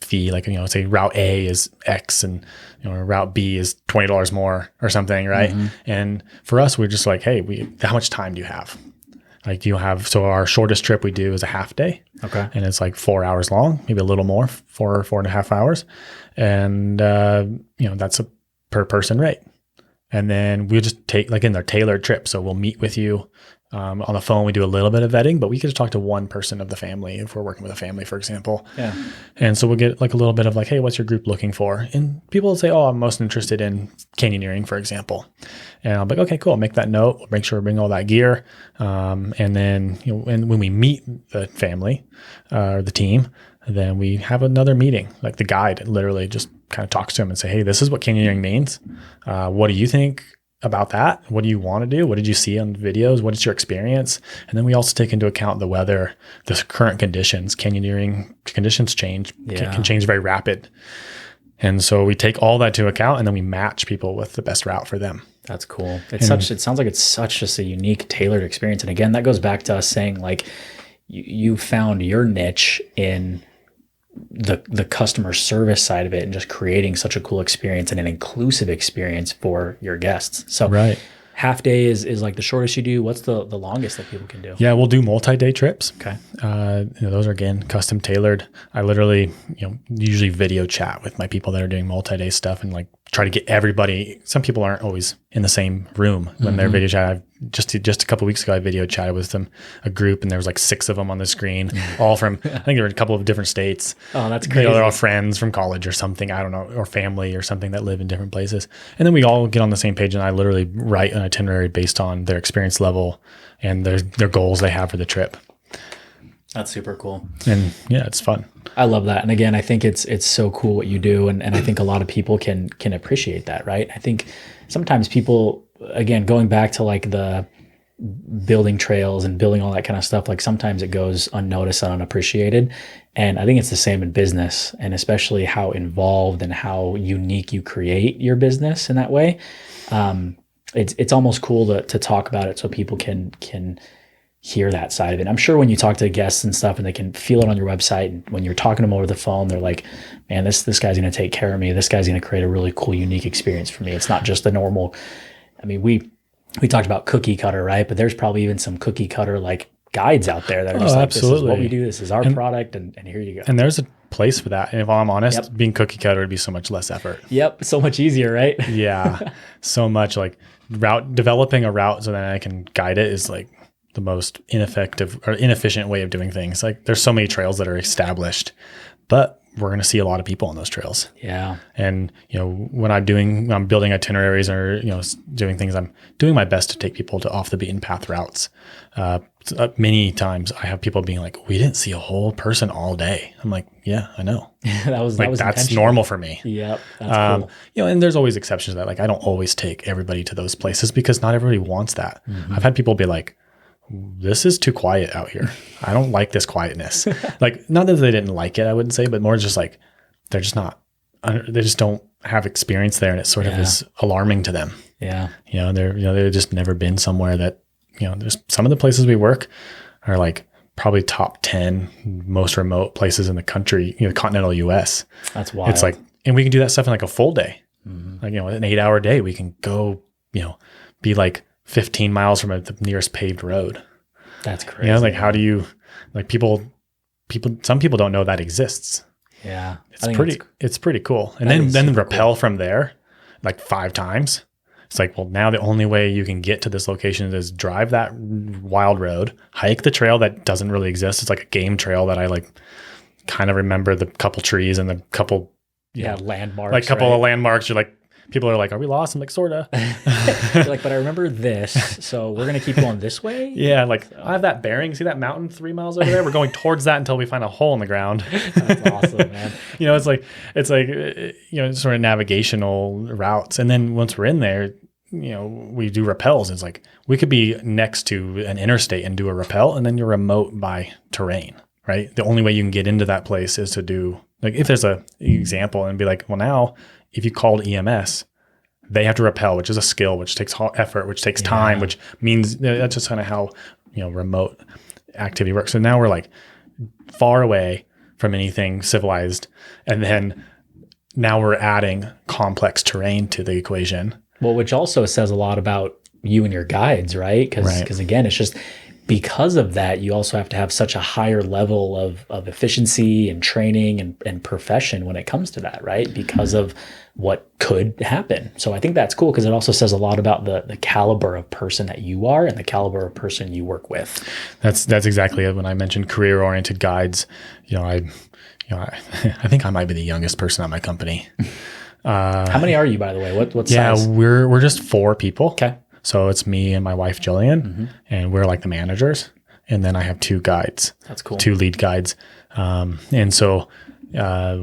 fee, like, say route A is X and, route B is $20 more or something. Right. And for us, we're just like, hey, how much time do you have? Like, so our shortest trip we do is a half day. Okay. And it's like 4 hours long, maybe a little more, 4.5 hours. And, that's a per person rate. And then we'll just take, like, in their tailored trip. So we'll meet with you on the phone. We do a little bit of vetting, but we could just talk to one person of the family if we're working with a family, for example. Yeah. And so we'll get like a little bit of like, hey, what's your group looking for? And people will say, oh, I'm most interested in canyoneering, for example. And I'll be like, okay, cool. Make that note. We'll make sure we bring all that gear. And then, and when we meet the family or the team, then we have another meeting. Like the guide literally just kind of talks to them and say, hey, this is what canyoneering means. What do you think about that? What do you want to do? What did you see on the videos? What is your experience? And then we also take into account the weather, the current conditions. Canyoneering conditions change, can change very rapid. And so we take all that into account and then we match people with the best route for them. That's cool. It sounds like it's such just a unique, tailored experience. And again, that goes back to us saying like you found your niche in the customer service side of it and just creating such a cool experience and an inclusive experience for your guests. So right. Half day is like the shortest you do. What's the longest that people can do? Yeah, we'll do multi-day trips. Okay. Those are, again, custom tailored. I literally, usually video chat with my people that are doing multi-day stuff and like try to get everybody. Some people aren't always in the same room when they're video chat. Just a couple of weeks ago, I video chatted with a group, and there was like 6 of them on the screen, all from, I think there were a couple of different states. Oh, that's crazy. They're all friends from college or something, I don't know, or family or something that live in different places. And then we all get on the same page, and I literally write an itinerary based on their experience level and their goals they have for the trip. That's super cool. And yeah, it's fun. I love that. And again, I think it's so cool what you do. And I think a lot of people can appreciate that, right? I think sometimes people, again, going back to like the building trails and building all that kind of stuff, like sometimes it goes unnoticed and unappreciated. And I think it's the same in business, and especially how involved and how unique you create your business in that way. It's almost cool to talk about it so people can hear that side of it. I'm sure when you talk to guests and stuff and they can feel it on your website, and when you're talking to them over the phone, they're like, man, this guy's going to take care of me. This guy's going to create a really cool, unique experience for me. It's not just the normal. I mean, we talked about cookie cutter, right? But there's probably even some cookie cutter like guides out there that are just like, absolutely. This is what we do. This is our product. And here you go. And there's a place for that. And if I'm honest, being cookie cutter would be so much less effort. Yep. So much easier, right? Yeah. So much like developing a route so that I can guide it is like the most ineffective or inefficient way of doing things. Like there's so many trails that are established, but we're going to see a lot of people on those trails. Yeah. And, when I'm building itineraries or, doing things, I'm doing my best to take people to off the beaten path routes. Many times I have people being like, we didn't see a whole person all day. I'm like, yeah, I know. That's normal for me. Yep. That's cool. And there's always exceptions to that. Like I don't always take everybody to those places because not everybody wants that. Mm-hmm. I've had people be like, this is too quiet out here. I don't like this quietness. Like, not that they didn't like it, I wouldn't say, but more just like, they just don't have experience there. And it sort of is alarming to them. Yeah. They've just never been somewhere that, there's some of the places we work are like probably top 10 most remote places in the country, continental US. That's wild. It's like, and we can do that stuff in like a full day. Mm-hmm. Like, an 8-hour day, we can go, be like 15 miles from the nearest paved road. That's crazy. Like how do you, like some people don't know that exists. Yeah. It's pretty cool. And then rappel from there like 5 times. It's like, well, now the only way you can get to this location is drive that wild road, hike the trail that doesn't really exist. It's like a game trail that I like kind of remember the couple trees and the couple, landmarks. Like a couple of landmarks. You're like, people are like, are we lost? I'm like, sorta. You're like, but I remember this, so we're going to keep going this way? Yeah, like, I have that bearing. See that mountain 3 miles over there? We're going towards that until we find a hole in the ground. That's awesome, man. It's like sort of navigational routes. And then once we're in there, we do rappels. It's like, we could be next to an interstate and do a rappel, and then you're remote by terrain, right? The only way you can get into that place is to do, like, if there's a example and be like, well, now, if you called EMS, they have to rappel, which is a skill, which takes effort, which takes time, which means that's just kind of how, remote activity works. So now we're like far away from anything civilized. And then now we're adding complex terrain to the equation. Well, which also says a lot about you and your guides, right? Because again, it's just because of that, you also have to have such a higher level of efficiency and training and profession when it comes to that, right? Because of what could happen. So I think that's cool because it also says a lot about the caliber of person that you are and the caliber of person you work with. That's exactly it. When I mentioned career-oriented guides, I think I might be the youngest person at my company. How many are you, by the way? What size? Yeah, we're just 4 people. Okay. So it's me and my wife, Jillian, and we're like the managers. And then I have 2 guides. That's cool. 2 lead guides. And so, I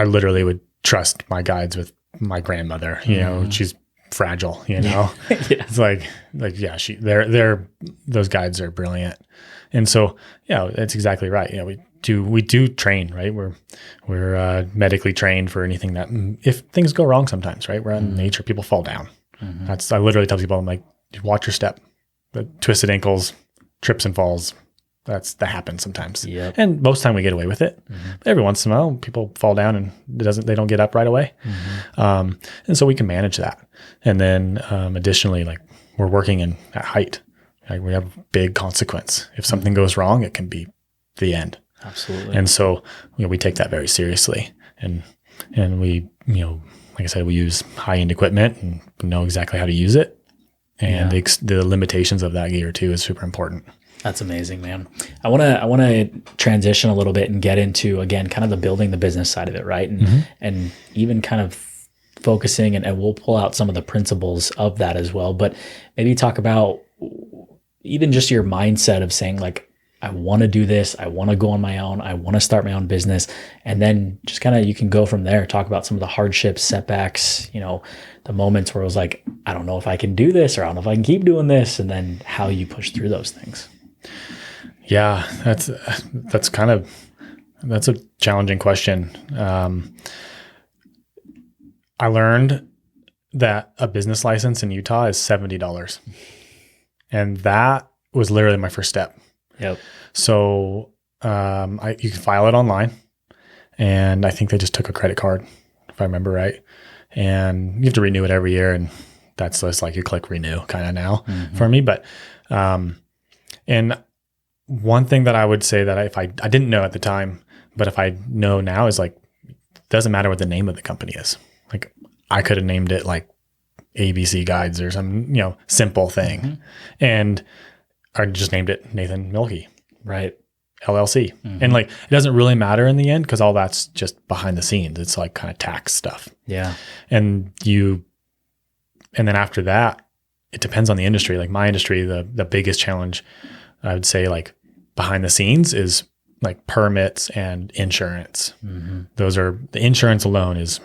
literally would trust my guides with my grandmother. She's fragile. Yeah. It's they're those guides are brilliant. And so, that's exactly right. We do train, right? We're medically trained for anything that if things go wrong sometimes, right? We're in nature, people fall down. I literally tell people, I'm like, watch your step. The twisted ankles, trips and falls. That happens sometimes. Yep. And most of the time we get away with it. But every once in a while, people fall down and they don't get up right away. And so we can manage that. And then additionally, like we're working at height. Like we have big consequence. If something goes wrong, it can be the end. Absolutely. And so, we take that very seriously, and we, like I said, we use high-end equipment and know exactly how to use it, and the limitations of that gear too is super important. That's amazing, man. I want to transition a little bit and get into, again, kind of the building the business side of it, right? And even kind of focusing, and we'll pull out some of the principles of that as well, but maybe talk about even just your mindset of saying like, I want to do this. I want to go on my own. I want to start my own business. And then just kind of, you can go from there, talk about some of the hardships, setbacks, the moments where it was like, I don't know if I can do this, or I don't know if I can keep doing this. And then how you push through those things. Yeah, that's a challenging question. I learned that a business license in Utah is $70. And that was literally my first step. Yep. So you can file it online, and I think they just took a credit card, if I remember right. And you have to renew it every year, and that's just like you click renew kind of now for me. But and one thing that I would say that I didn't know at the time, but if I know now is like, it doesn't matter what the name of the company is. Like I could have named it like ABC Guides or some simple thing, and I just named it Nathan Mielke, right? LLC. And like, it doesn't really matter in the end because all that's just behind the scenes. It's like kind of tax stuff. Yeah. And then after that, it depends on the industry. Like my industry, the biggest challenge I would say like behind the scenes is like permits and insurance. Those are, the insurance alone is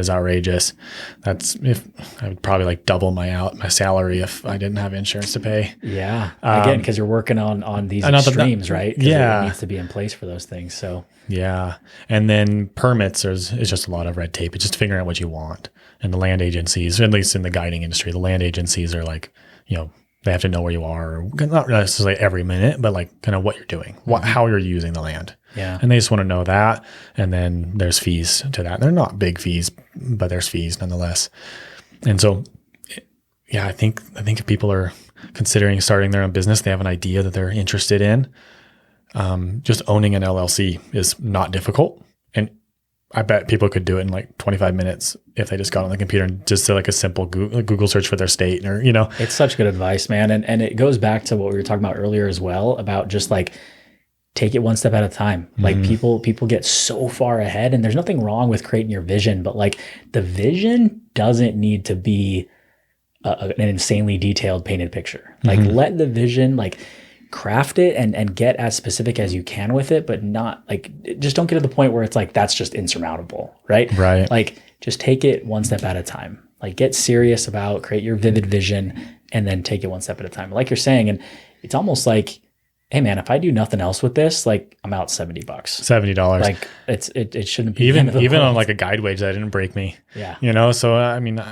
outrageous. That's, if I would probably like double my salary if I didn't have insurance to pay. Yeah. Again, because you're working on these extremes, right? Yeah. It needs to be in place for those things. So yeah. And then permits is just a lot of red tape. It's just figuring out what you want. And the land agencies, at least in the guiding industry, the land agencies are like, they have to know where you are, not necessarily every minute, but like kind of what you're doing, how you're using the land. Yeah. And they just want to know that. And then there's fees to that. They're not big fees, but there's fees nonetheless. And so, I think if people are considering starting their own business, they have an idea that they're interested in, just owning an LLC is not difficult. And I bet people could do it in like 25 minutes if they just got on the computer and just did like a simple Google search for their state, or, It's such good advice, man. And it goes back to what we were talking about earlier as well, about just like, take it one step at a time. Like people get so far ahead, and there's nothing wrong with creating your vision, but like the vision doesn't need to be an insanely detailed painted picture. Like let the vision, like craft it and get as specific as you can with it, but not like, just don't get to the point where it's like, that's just insurmountable. Right. Right. Like just take it one step at a time. Like get serious about, create your vivid vision, and then take it one step at a time. Like you're saying, and it's almost like, hey man, if I do nothing else with this, like I'm out $70. $70. Like it shouldn't be even on like a guide wage that didn't break me. Yeah. So I mean,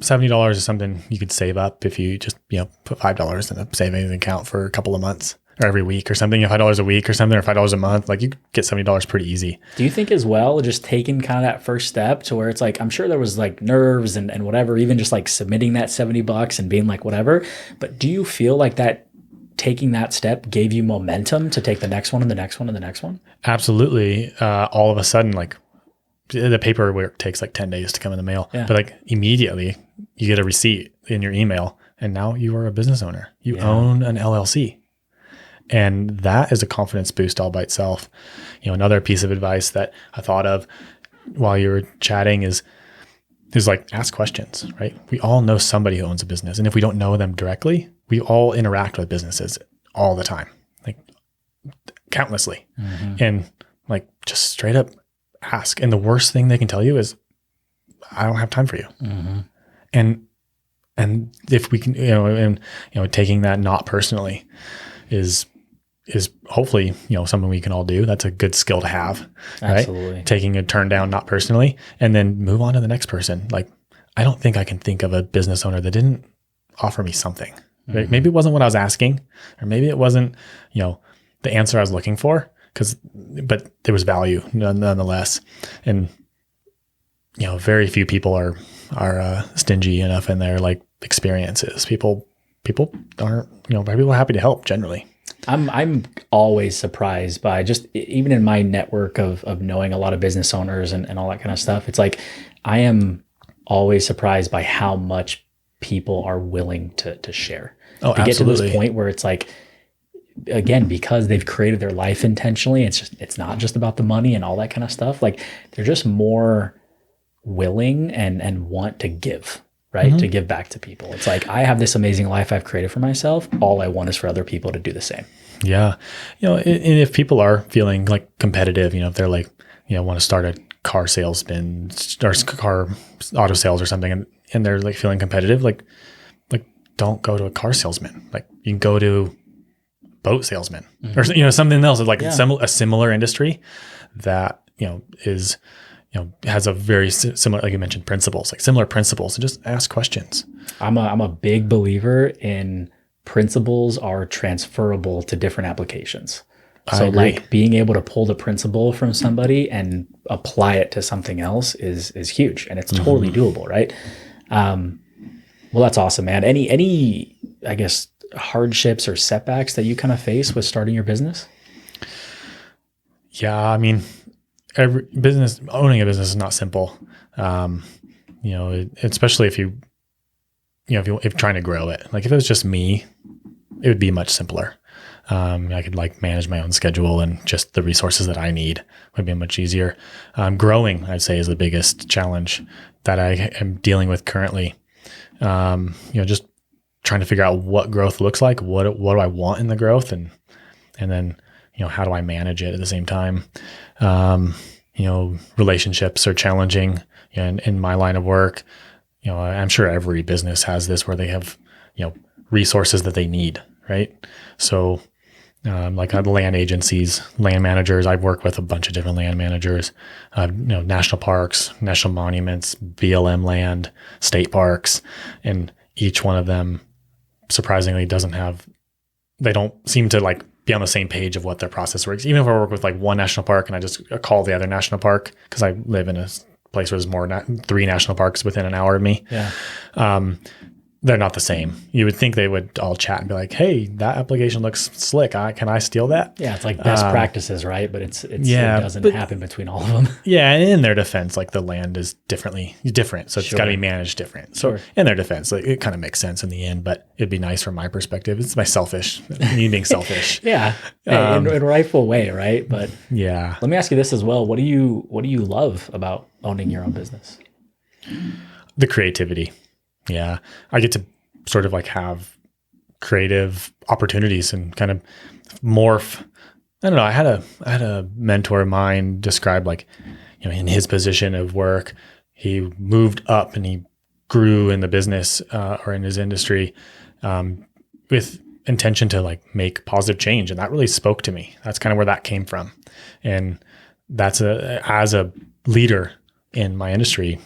$70 is something you could save up if you just put $5 in a savings account for a couple of months. or every week or something, $5 a week or something, or $5 a month, like you could get $70 pretty easy. Do you think as well, just taking kind of that first step to where it's like, I'm sure there was like nerves and whatever, even just like submitting that $70 and being like, whatever, but do you feel like that taking that step gave you momentum to take the next one and the next one and the next one? Absolutely. All of a sudden, like the paperwork takes like 10 days to come in the mail, but like immediately you get a receipt in your email and now you are a business owner. You own an LLC. And that is a confidence boost all by itself. Another piece of advice that I thought of while you were chatting is like, ask questions, right? We all know somebody who owns a business. And if we don't know them directly, we all interact with businesses all the time, like countlessly. And like, just straight up ask. And the worst thing they can tell you is, I don't have time for you. And if we can, taking that not personally is hopefully, something we can all do. That's a good skill to have, right? Absolutely. Taking a turn down, not personally, and then move on to the next person. Like, I don't think I can think of a business owner that didn't offer me something, right? Maybe it wasn't what I was asking, or maybe it wasn't, the answer I was looking for, but there was value nonetheless. And, very few people are stingy enough in their like experiences. People aren't, people are happy to help generally. I'm always surprised by just even in my network of knowing a lot of business owners and all that kind of stuff. It's like, I am always surprised by how much people are willing to share. Oh, to get to absolutely. this point where it's like, again, because they've created their life intentionally, it's not just about the money and all that kind of stuff. Like, they're just more willing and want to give. Right? To give back to people. It's like, I have this amazing life I've created for myself. All I want is for other people to do the same. Yeah. And if people are feeling like competitive, if they're like, want to start a car salesman or car auto sales or something, and they're like feeling competitive, like don't go to a car salesman. Like, you can go to boat salesman or, something else, like a similar industry that, is, has a very similar, like you mentioned, principles, like similar principles, and just ask questions. I'm a big believer in principles are transferable to different applications. So like being able to pull the principle from somebody and apply it to something else is huge, and it's totally doable. Right. Well, that's awesome, man. Any, I guess, hardships or setbacks that you kind of face with starting your business? Yeah. I mean, owning a business is not simple. Especially if if you're trying to grow it. Like, if it was just me, it would be much simpler. I could like manage my own schedule, and just the resources that I need would be much easier. Growing, I'd say, is the biggest challenge that I am dealing with currently. Just trying to figure out what growth looks like, what do I want in the growth, and then, how do I manage it at the same time? Relationships are challenging in my line of work. I'm sure every business has this, where they have, resources that they need, right? So, like land agencies, land managers, I've worked with a bunch of different land managers, national parks, national monuments, BLM land, state parks, and each one of them surprisingly they don't seem to like be on the same page of what their process works. Even if I work with like one national park and I just call the other national park, because I live in a place where there's more 3 national parks within an hour of me. Yeah. They're not the same. You would think they would all chat and be like, "Hey, that application looks slick. Can I steal that?" Yeah, it's like best practices, right? But it doesn't happen between all of them. Yeah, and in their defense, like the land is different, so it's got to be managed different. So in their defense, like, it kind of makes sense in the end. But it'd be nice from my perspective. It's me being selfish. Yeah, in a rightful way, right? But yeah, let me ask you this as well. What do you love about owning your own business? The creativity. Yeah, I get to sort of like have creative opportunities and kind of morph. I don't know. I had a mentor of mine describe, like, in his position of work, he moved up and he grew in the business or in his industry with intention to like make positive change, and that really spoke to me. That's kind of where that came from, and that's as a leader in my industry,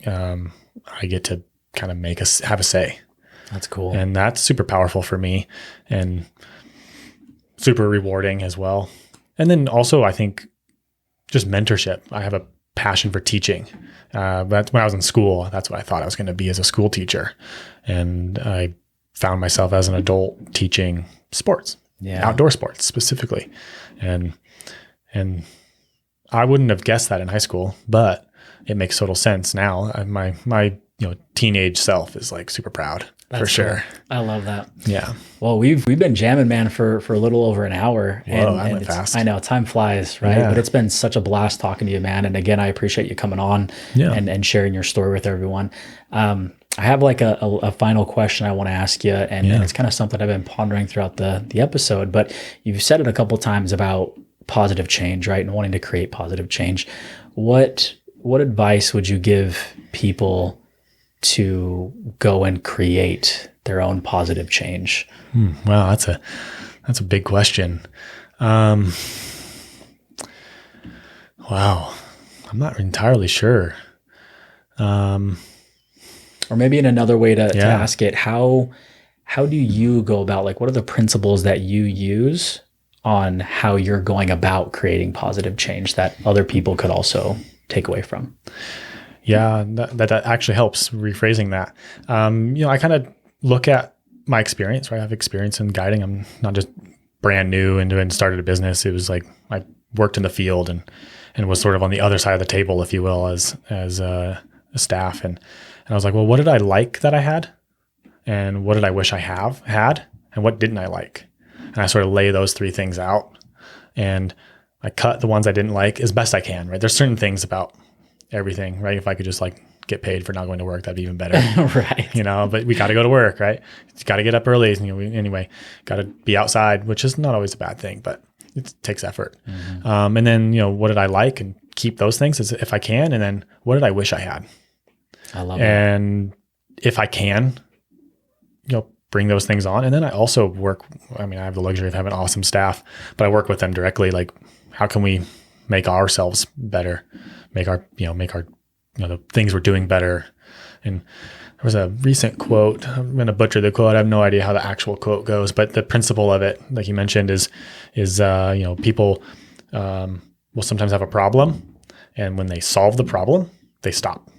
I get to kind of have a say. That's cool. And that's super powerful for me. And super rewarding as well. And then also, I think just mentorship. I have a passion for teaching. But when I was in school, that's what I thought I was going to be as a school teacher. And I found myself as an adult teaching sports, outdoor sports specifically. And I wouldn't have guessed that in high school, but it makes total sense now. My teenage self is like super proud. That's for sure. Cool. I love that. Yeah. Well, we've been jamming, man, for a little over an hour. Whoa, that went fast. I know, time flies, right? Yeah. But it's been such a blast talking to you, man. And again, I appreciate you coming on and sharing your story with everyone. I have like a final question I want to ask you, and it's kind of something I've been pondering throughout the episode. But you've said it a couple of times about positive change, right? And wanting to create positive change. What advice would you give people to go and create their own positive change? Wow, that's a big question. Wow, I'm not entirely sure. Or maybe in another way to ask it, how do you go about, like, what are the principles that you use on how you're going about creating positive change that other people could also take away from? Yeah, that actually helps rephrasing that. I kind of look at my experience, right? I have experience in guiding. I'm not just brand new and started a business. It was like I worked in the field and was sort of on the other side of the table, if you will, as a staff. And I was like, well, what did I like that I had? And what did I wish I had? And what didn't I like? And I sort of lay those three things out. And I cut the ones I didn't like as best I can, right? There's certain things about everything, right? If I could just like get paid for not going to work, that'd be even better. Right. But we got to go to work, right? You got to get up early. Anyway, got to be outside, which is not always a bad thing, but it takes effort. Mm-hmm. And then, what did I like, and keep those things if I can. And then what did I wish I had? I love it. And if I can, bring those things on. And then I also work, I have the luxury of having awesome staff, but I work with them directly. Like, how can we make ourselves better? Make our the things we're doing better. And there was a recent quote. I'm going to butcher the quote. I have no idea how the actual quote goes, but the principle of it, like you mentioned, is people will sometimes have a problem, and when they solve the problem, they stop.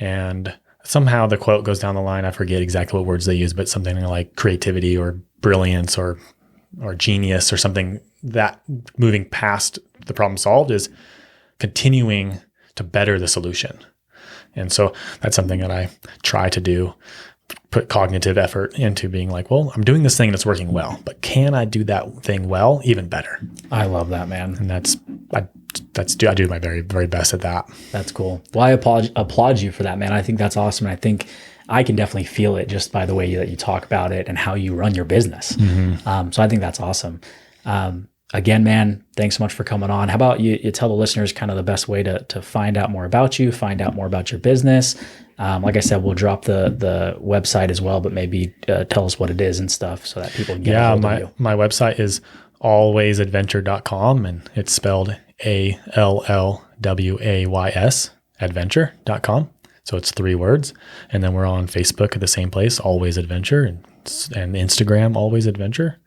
And somehow the quote goes down the line. I forget exactly what words they use, but something like creativity or brilliance or genius or something, that moving past the problem solved is continuing to better the solution. And so that's something that I try to do, put cognitive effort into being like, well, I'm doing this thing that's working well, but can I do that thing well, even better? I love that, man. And I do my very, very best at that. That's cool. Well, I applaud you for that, man. I think that's awesome. And I think I can definitely feel it just by the way that you talk about it and how you run your business. Mm-hmm. So I think that's awesome. Again, man, thanks so much for coming on. How about you tell the listeners kind of the best way to find out more about you, find out more about your business. Like I said, we'll drop the website as well, but maybe tell us what it is and stuff so that people can get a hold of you. My website is alwaysadventure.com, and it's spelled ALLWAYS, adventure.com. So it's 3 words. And then we're on Facebook at the same place, Always Adventure, and Instagram, Always Adventure.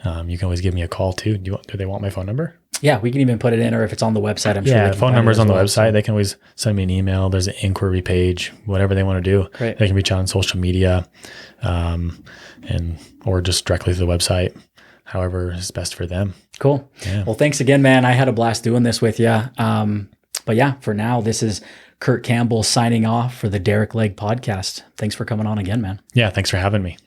You can always give me a call too. Do they want my phone number? Yeah, we can even put it in, or if it's on the website, I'm sure. Yeah, phone number's on the website. They can always send me an email. There's an inquiry page, whatever they want to do. Great. They can reach out on social media, or just directly to the website, however is best for them. Cool. Yeah. Well, thanks again, man. I had a blast doing this with you. But yeah, for now, this is Kurt Campbell signing off for the Derick Leg podcast. Thanks for coming on again, man. Yeah, thanks for having me.